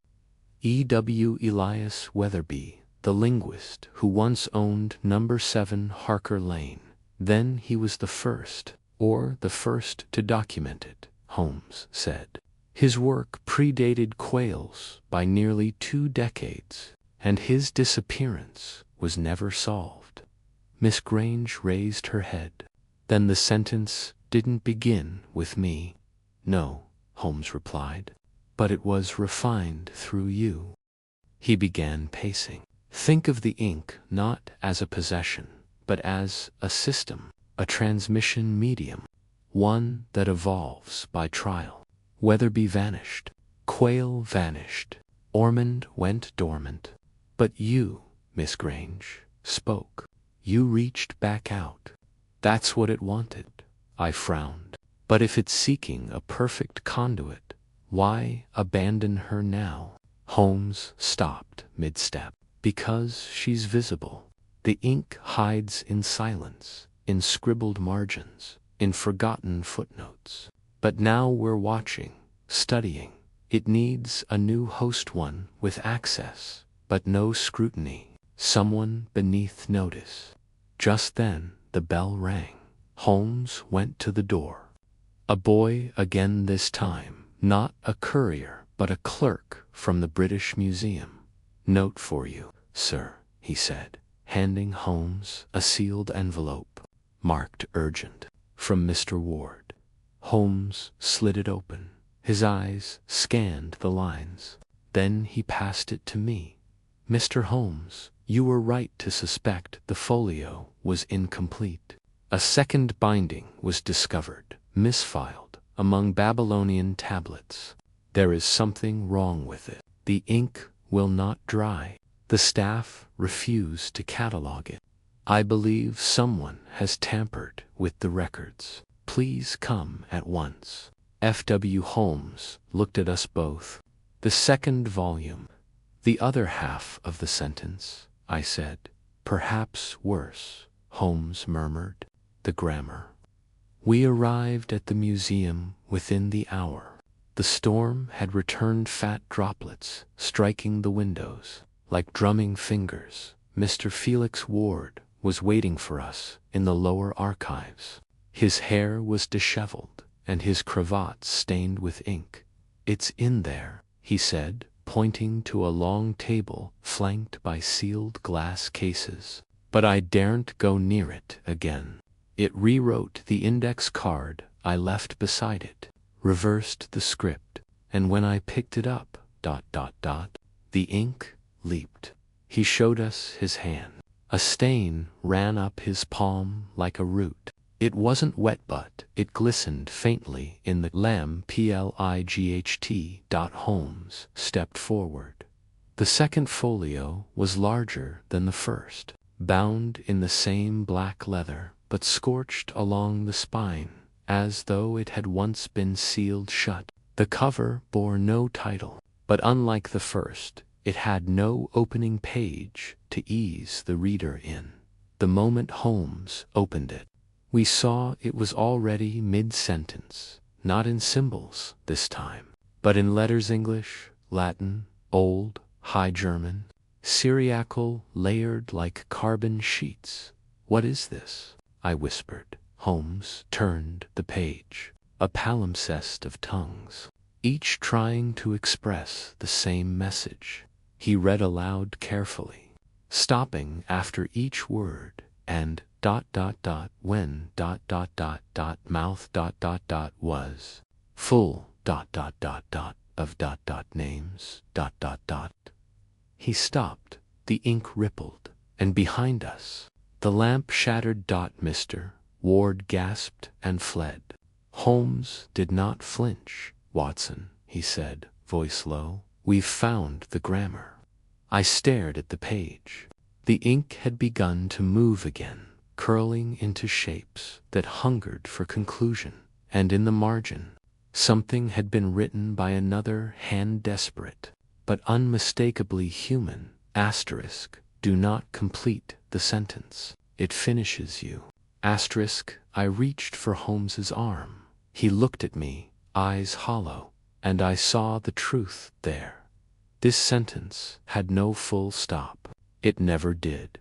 E.W. Elias Weatherby, the linguist who once owned number 7 Harker Lane. Then he was the first to document it, Holmes said. His work predated Quayle's by nearly 2 decades, and his disappearance was never solved. Miss Grange raised her head. Then the sentence didn't begin with me. No, Holmes replied, but it was refined through you. He began pacing. Think of the ink not as a possession, but as a system, a transmission medium, one that evolves by trial. Weatherby vanished. Quayle vanished. Ormond went dormant. But you, Miss Grange, spoke. You reached back out. That's what it wanted. I frowned. But if it's seeking a perfect conduit, why abandon her now? Holmes stopped mid-step. Because she's visible. The ink hides in silence, in scribbled margins, in forgotten footnotes. But now we're watching, studying. It needs a new host, one with access, but no scrutiny. Someone beneath notice. Just then the bell rang. Holmes went to the door. A boy again this time, not a courier, but a clerk from the British Museum. Note for you, sir, he said, handing Holmes a sealed envelope, marked urgent, from Mr. Ward. Holmes slid it open. His eyes scanned the lines. Then he passed it to me. Mr. Holmes, you were right to suspect the folio was incomplete. A second binding was discovered, misfiled, among Babylonian tablets. There is something wrong with it. The ink will not dry. The staff refuse to catalog it. I believe someone has tampered with the records. Please come at once. F.W. Holmes looked at us both. The second volume. The other half of the sentence, I said. Perhaps worse, Holmes murmured. The grammar. We arrived at the museum within the hour. The storm had returned, fat droplets striking the windows. Like drumming fingers, Mr. Felix Ward was waiting for us in the lower archives. His hair was disheveled, and his cravat stained with ink. It's in there, he said, pointing to a long table flanked by sealed glass cases. But I daren't go near it again. It rewrote the index card I left beside it, reversed the script, and when I picked it up, the ink leaped. He showed us his hand. A stain ran up his palm like a root. It wasn't wet, but it glistened faintly in the lamp. Holmes stepped forward. The second folio was larger than the first, bound in the same black leather, but scorched along the spine, as though it had once been sealed shut. The cover bore no title, but unlike the first, it had no opening page to ease the reader in. The moment Holmes opened it, we saw it was already mid-sentence, not in symbols this time, but in letters: English, Latin, Old, High German, Syriacal, layered like carbon sheets. What is this? I whispered. Holmes turned the page. A palimpsest of tongues, each trying to express the same message. He read aloud carefully, stopping after each word, and when mouth was full of names. He stopped. The ink rippled, and behind us, the lamp shattered. Mr. Ward gasped and fled. Holmes did not flinch. Watson, he said, voice low, we've found the grammar. I stared at the page. The ink had begun to move again, curling into shapes that hungered for conclusion, and in the margin, something had been written by another hand, desperate, but unmistakably human. Asterisk, do not complete the sentence. It finishes you. Asterisk, I reached for Holmes's arm. He looked at me, eyes hollow, and I saw the truth there. This sentence had no full stop. It never did.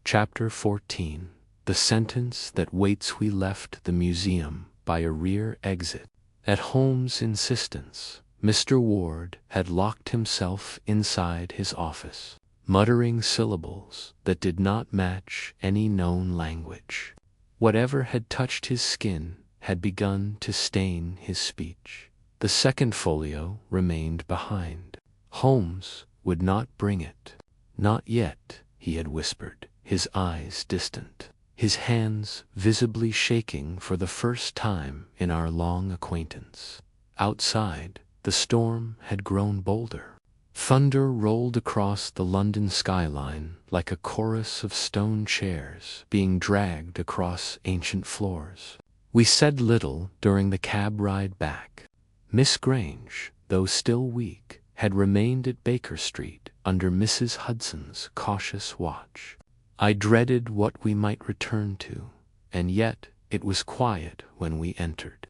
Chapter 14. The sentence that waits. We left the museum by a rear exit. At Holmes' insistence, Mr. Ward had locked himself inside his office, muttering syllables that did not match any known language. Whatever had touched his skin had begun to stain his speech. The second folio remained behind. Holmes would not bring it. Not yet, he had whispered, his eyes distant, his hands visibly shaking for the first time in our long acquaintance. Outside, the storm had grown bolder. Thunder rolled across the London skyline like a chorus of stone chairs being dragged across ancient floors. We said little during the cab ride back. Miss Grange, though still weak, had remained at Baker Street under Mrs. Hudson's cautious watch. I dreaded what we might return to, and yet it was quiet when we entered.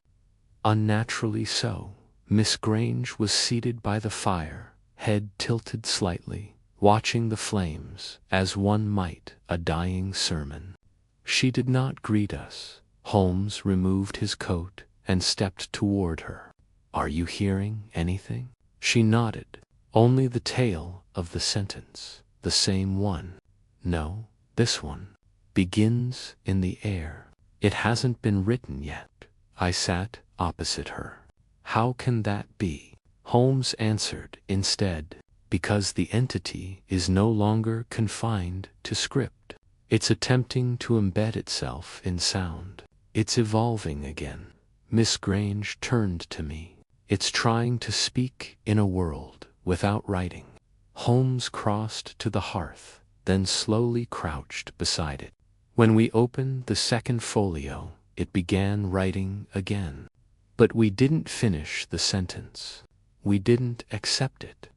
Unnaturally so. Miss Grange was seated by the fire, head tilted slightly, watching the flames as one might a dying sermon. She did not greet us. Holmes removed his coat and stepped toward her. "Are you hearing anything?" She nodded. "Only the tail of the sentence, the same one." "No, this one begins in the air. It hasn't been written yet." I sat opposite her. "How can that be?" Holmes answered instead, "Because the entity is no longer confined to script. It's attempting to embed itself in sound. It's evolving again." Miss Grange turned to me. "It's trying to speak in a world without writing." Holmes crossed to the hearth, then slowly crouched beside it. When we opened the second folio, it began writing again. But we didn't finish the sentence. We didn't accept it.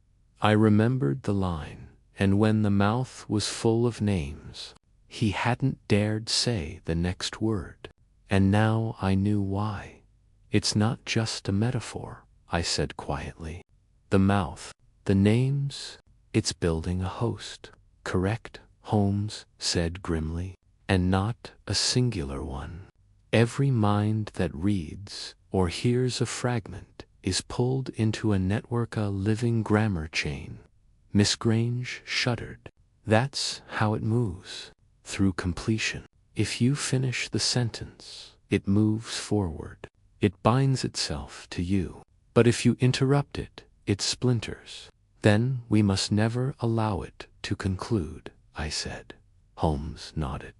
I remembered the line, "And when the mouth was full of names." He hadn't dared say the next word. And now I knew why. "It's not just a metaphor," I said quietly. "The mouth, the names, it's building a host." "Correct," Holmes said grimly, "and not a singular one. Every mind that reads or hears a fragment is pulled into a network, a living grammar chain." Miss Grange shuddered. "That's how it moves, through completion. If you finish the sentence, it moves forward. It binds itself to you. But if you interrupt it, it splinters. Then we must never allow it to conclude," I said. Holmes nodded.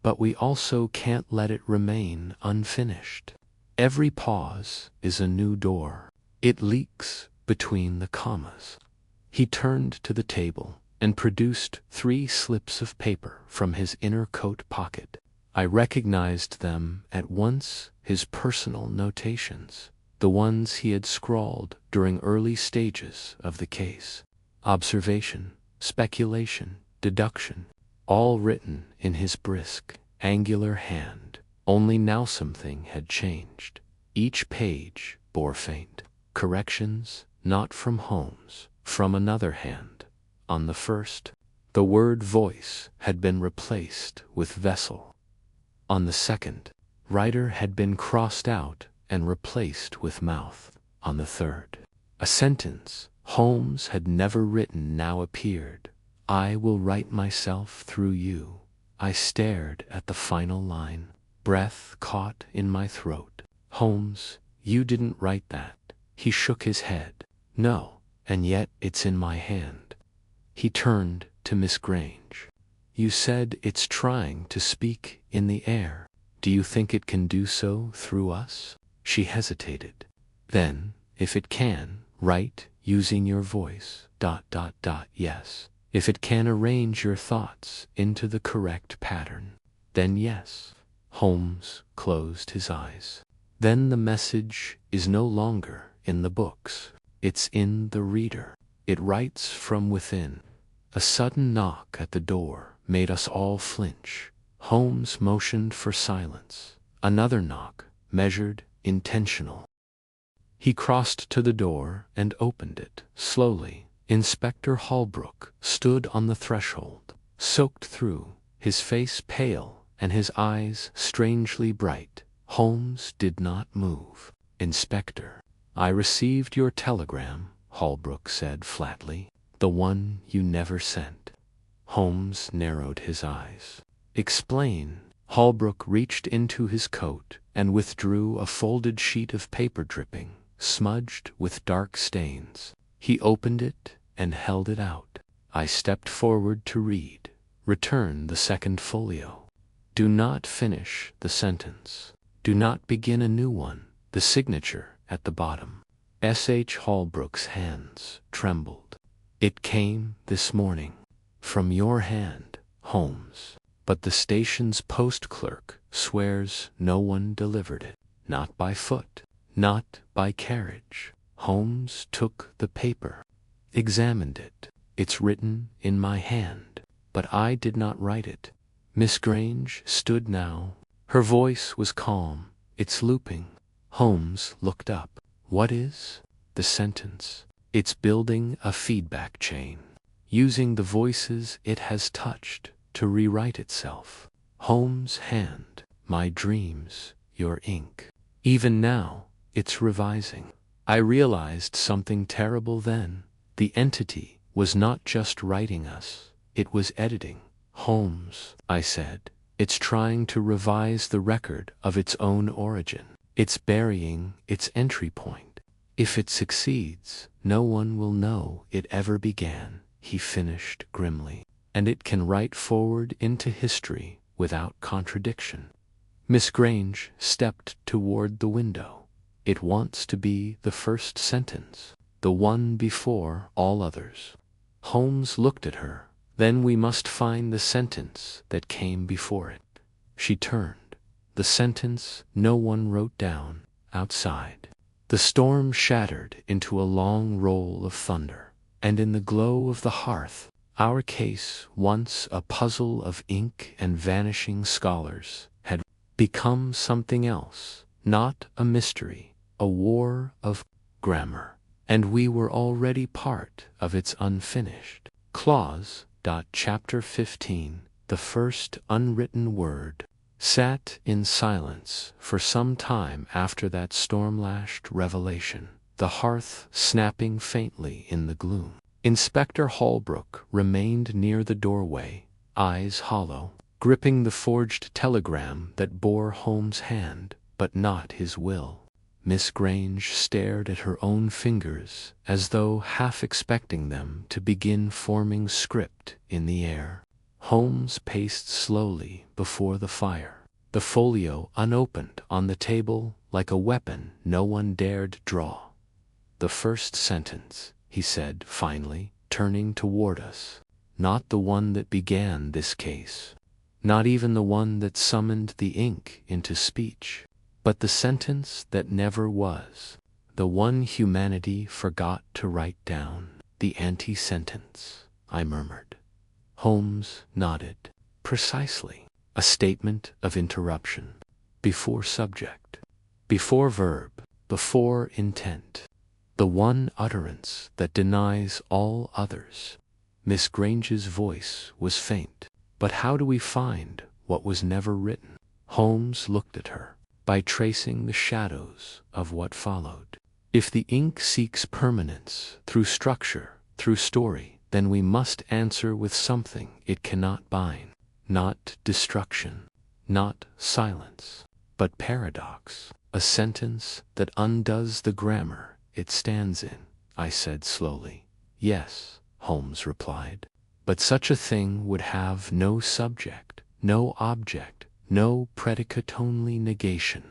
"But we also can't let it remain unfinished. Every pause is a new door. It leaks between the commas." He turned to the table and produced 3 slips of paper from his inner coat pocket. I recognized them at once, his personal notations, the ones he had scrawled during early stages of the case. Observation, speculation, deduction, all written in his brisk, angular hand. Only now something had changed. Each page bore faint corrections, not from Holmes, from another hand. On the first, the word voice had been replaced with vessel. On the second, writer had been crossed out and replaced with mouth. On the third, a sentence Holmes had never written now appeared. "I will write myself through you." I stared at the final line. Breath caught in my throat. "Holmes, you didn't write that." He shook his head. "No, and yet it's in my hand." He turned to Miss Grange. "You said it's trying to speak in the air. Do you think it can do so through us?" She hesitated. "Then, if it can, write using your voice, ... yes. If it can arrange your thoughts into the correct pattern, then yes." Holmes closed his eyes. "Then the message is no longer in the books. It's in the reader. It writes from within." A sudden knock at the door made us all flinch. Holmes motioned for silence. Another knock, measured, intentional. He crossed to the door and opened it, slowly. Inspector Holbrook stood on the threshold, soaked through, his face pale and his eyes strangely bright. Holmes did not move. "Inspector, I received your telegram," Holbrook said flatly. "The one you never sent." Holmes narrowed his eyes. "Explain." Holbrook reached into his coat and withdrew a folded sheet of paper dripping, smudged with dark stains. He opened it and held it out. I stepped forward to read. "Return the second folio. Do not finish the sentence. Do not begin a new one. The signature at the bottom." S. H. Holbrook's hands trembled. It came this morning. From your hand, Holmes. But the station's post clerk swears no one delivered it. Not by foot. Not by carriage. Holmes took the paper. Examined it. It's written in my hand. But I did not write it. Miss Grange stood now. Her voice was calm. It's looping. Holmes looked up. What is? The sentence. It's building a feedback chain. Using the voices it has touched to rewrite itself. Holmes' hand. My dreams. Your ink. Even now, it's revising. I realized something terrible then. The entity was not just writing us. It was editing. Holmes, I said, it's trying to revise the record of its own origin. It's burying its entry point. If it succeeds, no one will know it ever began, he finished grimly. And it can write forward into history without contradiction. Miss Grange stepped toward the window. It wants to be the first sentence, the one before all others. Holmes looked at her. Then we must find the sentence that came before it. She turned. The sentence no one wrote down outside. The storm shattered into a long roll of thunder, and in the glow of the hearth, our case, once a puzzle of ink and vanishing scholars, had become something else, not a mystery, a war of grammar, and we were already part of its unfinished clause. Chapter 15, the first unwritten word, sat in silence for some time after that storm-lashed revelation, the hearth snapping faintly in the gloom. Inspector Holbrook remained near the doorway, eyes hollow, gripping the forged telegram that bore Holmes' hand, but not his will. Miss Grange stared at her own fingers as though half expecting them to begin forming script in the air. Holmes paced slowly before the fire, the folio unopened on the table like a weapon no one dared draw. The first sentence, he said finally, turning toward us. Not the one that began this case. Not even the one that summoned the ink into speech. But the sentence that never was, the one humanity forgot to write down, the anti-sentence, I murmured. Holmes nodded. Precisely. A statement of interruption. Before subject. Before verb. Before intent. The one utterance that denies all others. Miss Grange's voice was faint. But how do we find what was never written? Holmes looked at her. By tracing the shadows of what followed. If the ink seeks permanence through structure, through story, then we must answer with something it cannot bind. Not destruction, not silence, but paradox. A sentence that undoes the grammar it stands in, I said slowly. Yes, Holmes replied. But such a thing would have no subject, no object, no predicate, only negation.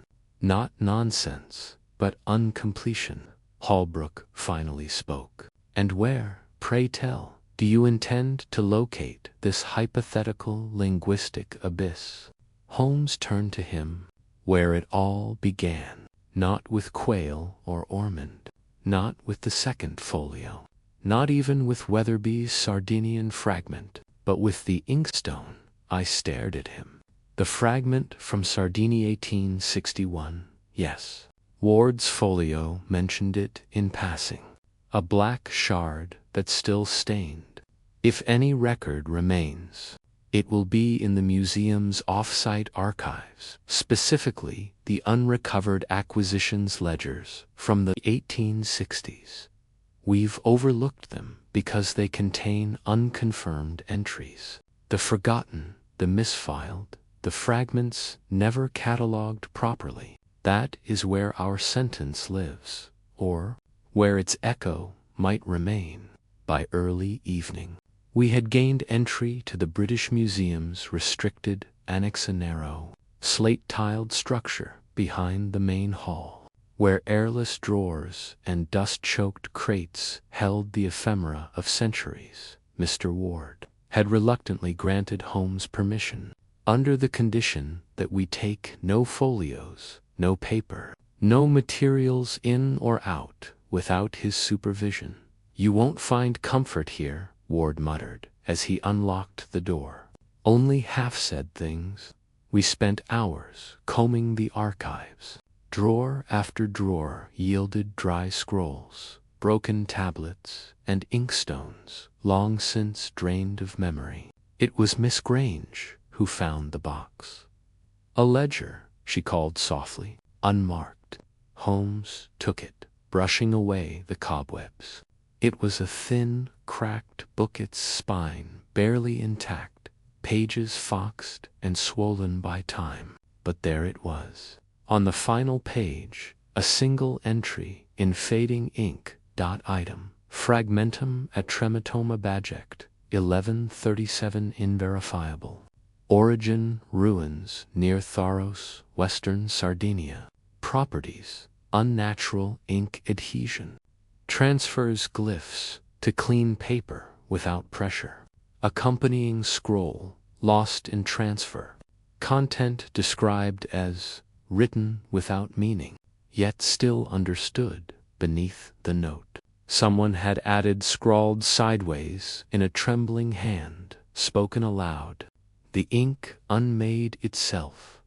Not nonsense, but uncompletion. Holbrook finally spoke. And where, pray tell, do you intend to locate this hypothetical linguistic abyss? Holmes turned to him. Where it all began. Not with Quayle or Ormond. Not with the second folio. Not even with Weatherby's Sardinian fragment, but with the inkstone. I stared at him. The fragment from Sardinia 1861, yes. Ward's folio mentioned it in passing. A black shard that still stained. If any record remains, it will be in the museum's off-site archives, specifically the unrecovered acquisitions ledgers from the 1860s. We've overlooked them because they contain unconfirmed entries. The forgotten, the misfiled, the fragments never catalogued properly. That is where our sentence lives, or where its echo might remain. By early evening, we had gained entry to the British Museum's restricted Annexionero, slate-tiled structure behind the main hall, where airless drawers and dust-choked crates held the ephemera of centuries. Mr. Ward had reluctantly granted Holmes permission, under the condition that we take no folios, no paper, no materials in or out without his supervision. "You won't find comfort here," Ward muttered, as he unlocked the door. "Only half-said things." We spent hours combing the archives. Drawer after drawer yielded dry scrolls, broken tablets, and inkstones long since drained of memory. It was Miss Grange who found the box. "A ledger," she called softly, "unmarked." Holmes took it, brushing away the cobwebs. It was a thin, cracked book, its spine barely intact, pages foxed and swollen by time. But there it was. On the final page, a single entry in fading ink. Item: fragmentum et trematoma baject, 1137 inverifiable. Origin: ruins near Tharos, Western Sardinia. Properties: unnatural ink adhesion. Transfers glyphs to clean paper without pressure. Accompanying scroll lost in transfer. Content described as written without meaning, yet still understood beneath the note. Someone had added, scrawled sideways in a trembling hand, spoken aloud. "The ink unmade itself."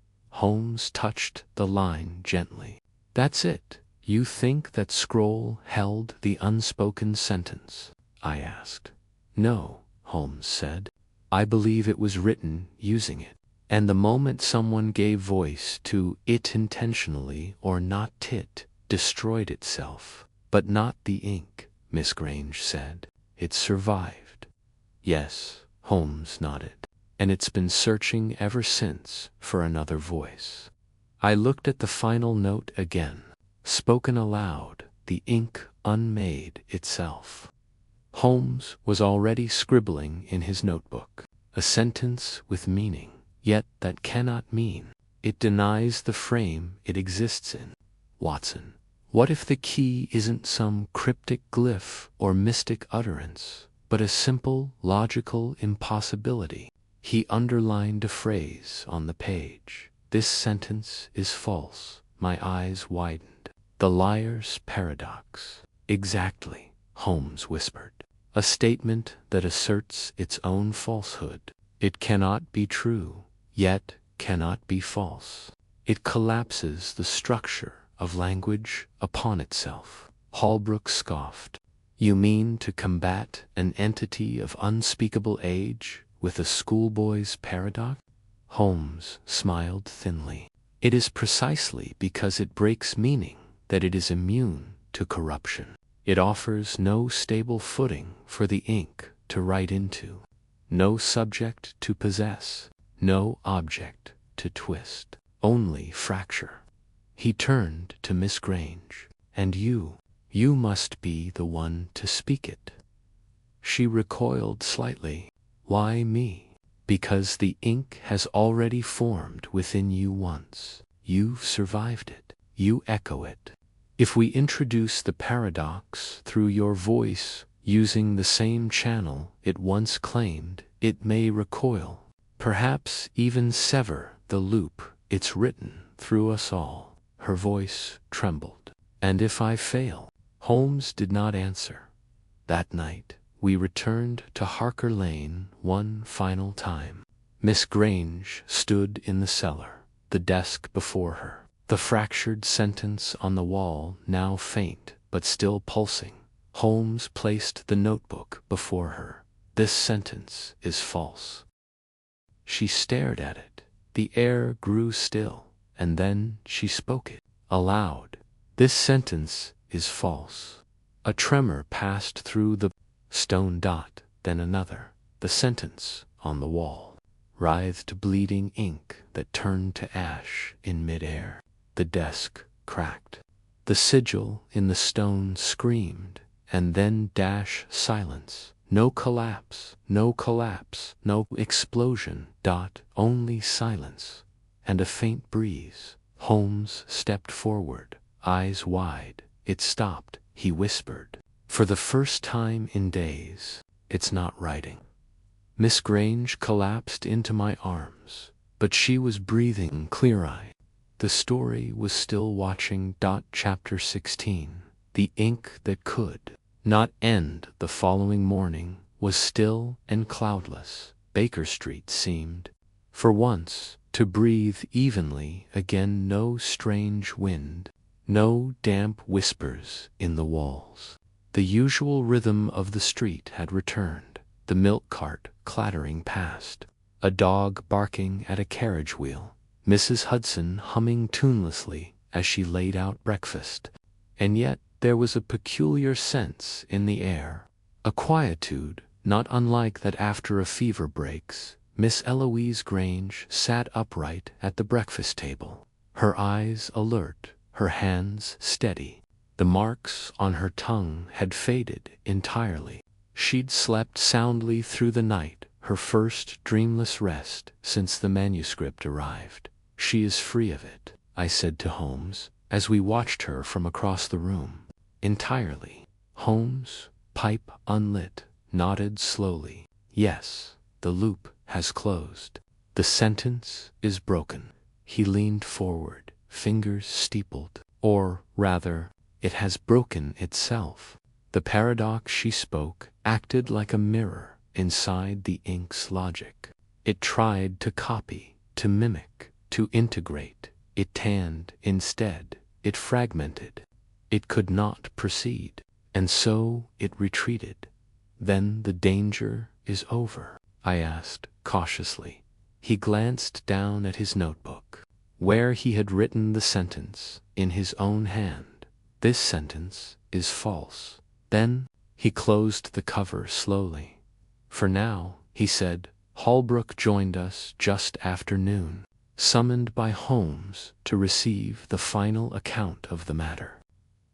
Holmes touched the line gently. "That's it. You think that scroll held the unspoken sentence?" I asked. "No," Holmes said. "I believe it was written using it. And the moment someone gave voice to it intentionally or not, it destroyed itself. But not the ink," Miss Grange said. "It survived." "Yes," Holmes nodded. "And it's been searching ever since for another voice." I looked at the final note again. Spoken aloud, "the ink unmade itself." Holmes was already scribbling in his notebook. A sentence with meaning, yet that cannot mean. It denies the frame it exists in. Watson, what if the key isn't some cryptic glyph or mystic utterance, but a simple, logical impossibility? He underlined a phrase on the page. "This sentence is false." My eyes widened. "The liar's paradox." "Exactly," Holmes whispered. "A statement that asserts its own falsehood. It cannot be true, yet cannot be false. It collapses the structure of language upon itself." Holbrook scoffed. "You mean to combat an entity of unspeakable age with a schoolboy's paradox?" Holmes smiled thinly. "It is precisely because it breaks meaning that it is immune to corruption. It offers no stable footing for the ink to write into, no subject to possess, no object to twist, only fracture." He turned to Miss Grange. "And you must be the one to speak it." She recoiled slightly. "Why me?" "Because the ink has already formed within you once. You've survived it. You echo it. If we introduce the paradox through your voice, using the same channel it once claimed, it may recoil, perhaps even sever the loop it's written through us all." Her voice trembled. "And if I fail?" Holmes did not answer. That night, we returned to Harker Lane one final time. Miss Grange stood in the cellar, the desk before her, the fractured sentence on the wall now faint but still pulsing. Holmes placed the notebook before her. "This sentence is false." She stared at it. The air grew still, and then she spoke it aloud. "This sentence is false." A tremor passed through the stone. Then another. The sentence on the wall writhed bleeding ink that turned to ash in midair. The desk cracked. The sigil in the stone screamed, and then silence. No collapse, no explosion. Only silence and a faint breeze. Holmes stepped forward, eyes wide. It stopped, he whispered. For the first time in days, it's not writing. Miss Grange collapsed into my arms, but she was breathing clear-eyed. The story was still watching. Chapter 16. The ink that could not end. The following morning was still and cloudless. Baker Street seemed, for once, to breathe evenly again. No strange wind, no damp whispers in the walls. The usual rhythm of the street had returned, the milk cart clattering past, a dog barking at a carriage wheel, Mrs. Hudson humming tunelessly as she laid out breakfast. And yet there was a peculiar sense in the air, a quietude not unlike that after a fever breaks. Miss Eloise Grange sat upright at the breakfast table, her eyes alert, her hands steady. The marks on her tongue had faded entirely. She'd slept soundly through the night, her first dreamless rest since the manuscript arrived. She is free of it, I said to Holmes, as we watched her from across the room. Entirely. Holmes, pipe unlit, nodded slowly. Yes, the loop has closed. The sentence is broken. He leaned forward, fingers steepled. Or, rather, it has broken itself. The paradox she spoke acted like a mirror inside the ink's logic. It tried to copy, to mimic, to integrate. It tanned instead. It fragmented. It could not proceed, and so it retreated. Then the danger is over? I asked cautiously. He glanced down at his notebook, where he had written the sentence in his own hand. This sentence is false. Then he closed the cover slowly. For now, he said, Holbrook joined us just after noon, summoned by Holmes to receive the final account of the matter.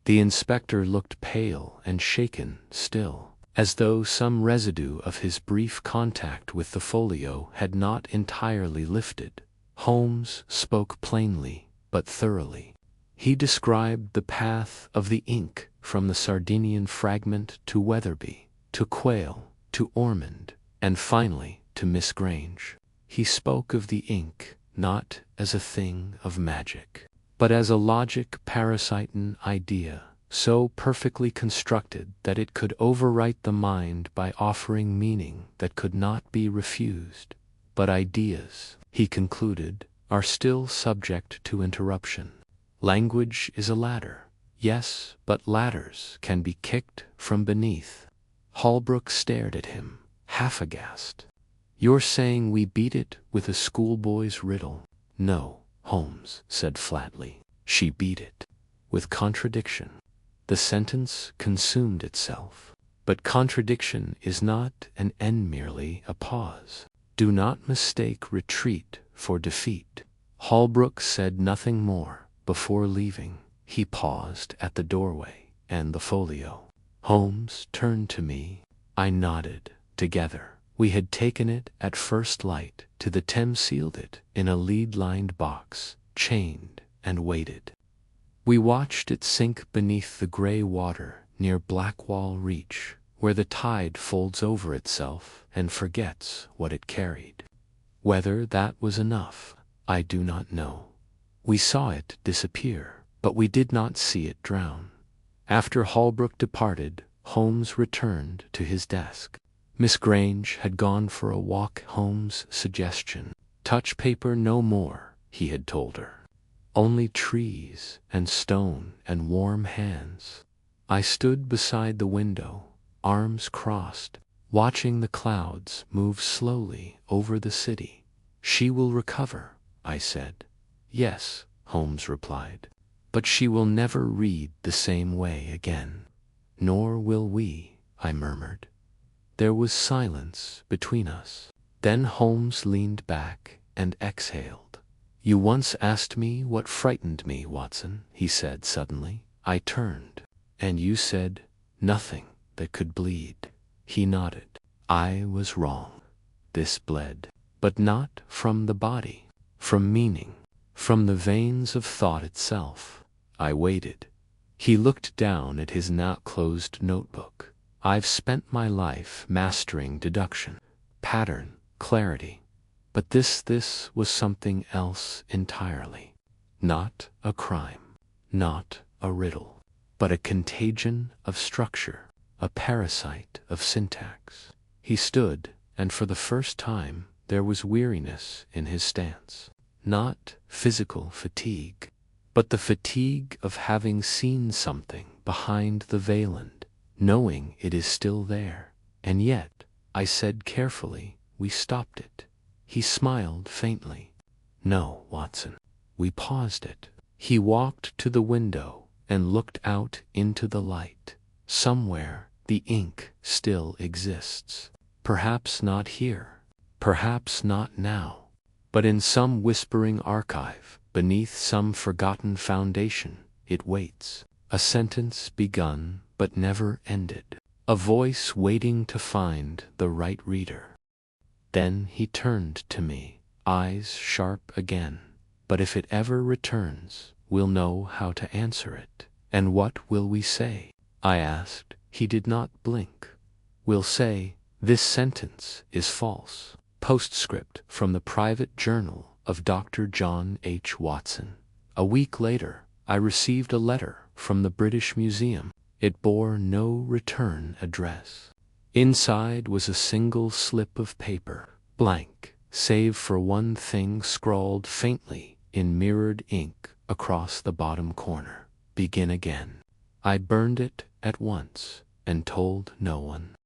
The inspector looked pale and shaken still, as though some residue of his brief contact with the folio had not entirely lifted. Holmes spoke plainly, but thoroughly. He described the path of the ink from the Sardinian fragment to Weatherby, to Quayle, to Ormond, and finally to Miss Grange. He spoke of the ink not as a thing of magic, but as a logic parasitan idea, so perfectly constructed that it could overwrite the mind by offering meaning that could not be refused. But ideas, he concluded, are still subject to interruption. Language is a ladder. Yes, but ladders can be kicked from beneath. Holbrook stared at him, half aghast. You're saying we beat it with a schoolboy's riddle? No, Holmes said flatly. She beat it. With contradiction. The sentence consumed itself. But contradiction is not an end, merely a pause. Do not mistake retreat for defeat. Holbrook said nothing more. Before leaving, he paused at the doorway and the folio. Holmes turned to me. I nodded. Together, we had taken it at first light to the Thames, sealed it in a lead-lined box, chained, and waited. We watched it sink beneath the gray water near Blackwall Reach, where the tide folds over itself and forgets what it carried. Whether that was enough, I do not know. We saw it disappear, but we did not see it drown. After Holbrook departed, Holmes returned to his desk. Miss Grange had gone for a walk. Holmes' suggestion. Touch paper no more, he had told her. Only trees and stone and warm hands. I stood beside the window, arms crossed, watching the clouds move slowly over the city. She will recover, I said. Yes, Holmes replied, but she will never read the same way again. Nor will we, I murmured. There was silence between us. Then Holmes leaned back and exhaled. You once asked me what frightened me, Watson, he said suddenly. I turned. And you said, nothing that could bleed. He nodded. I was wrong. This bled. But not from the body. From meaning. From the veins of thought itself. I waited. He looked down at his now-closed notebook. I've spent my life mastering deduction, pattern, clarity. But this was something else entirely. Not a crime, not a riddle, but a contagion of structure, a parasite of syntax. He stood, and for the first time there was weariness in his stance. Not physical fatigue, but the fatigue of having seen something behind the veiland, knowing it is still there. And yet, I said carefully, we stopped it. He smiled faintly. No, Watson. We paused it. He walked to the window and looked out into the light. Somewhere the ink still exists. Perhaps not here. Perhaps not now. But in some whispering archive, beneath some forgotten foundation, it waits. A sentence begun but never ended. A voice waiting to find the right reader. Then he turned to me, eyes sharp again. But if it ever returns, we'll know how to answer it. And what will we say? I asked. He did not blink. We'll say, this sentence is false. Postscript from the private journal of Dr. John H. Watson. A week later, I received a letter from the British Museum. It bore no return address. Inside was a single slip of paper, blank, save for one thing scrawled faintly in mirrored ink across the bottom corner. Begin again. I burned it at once and told no one.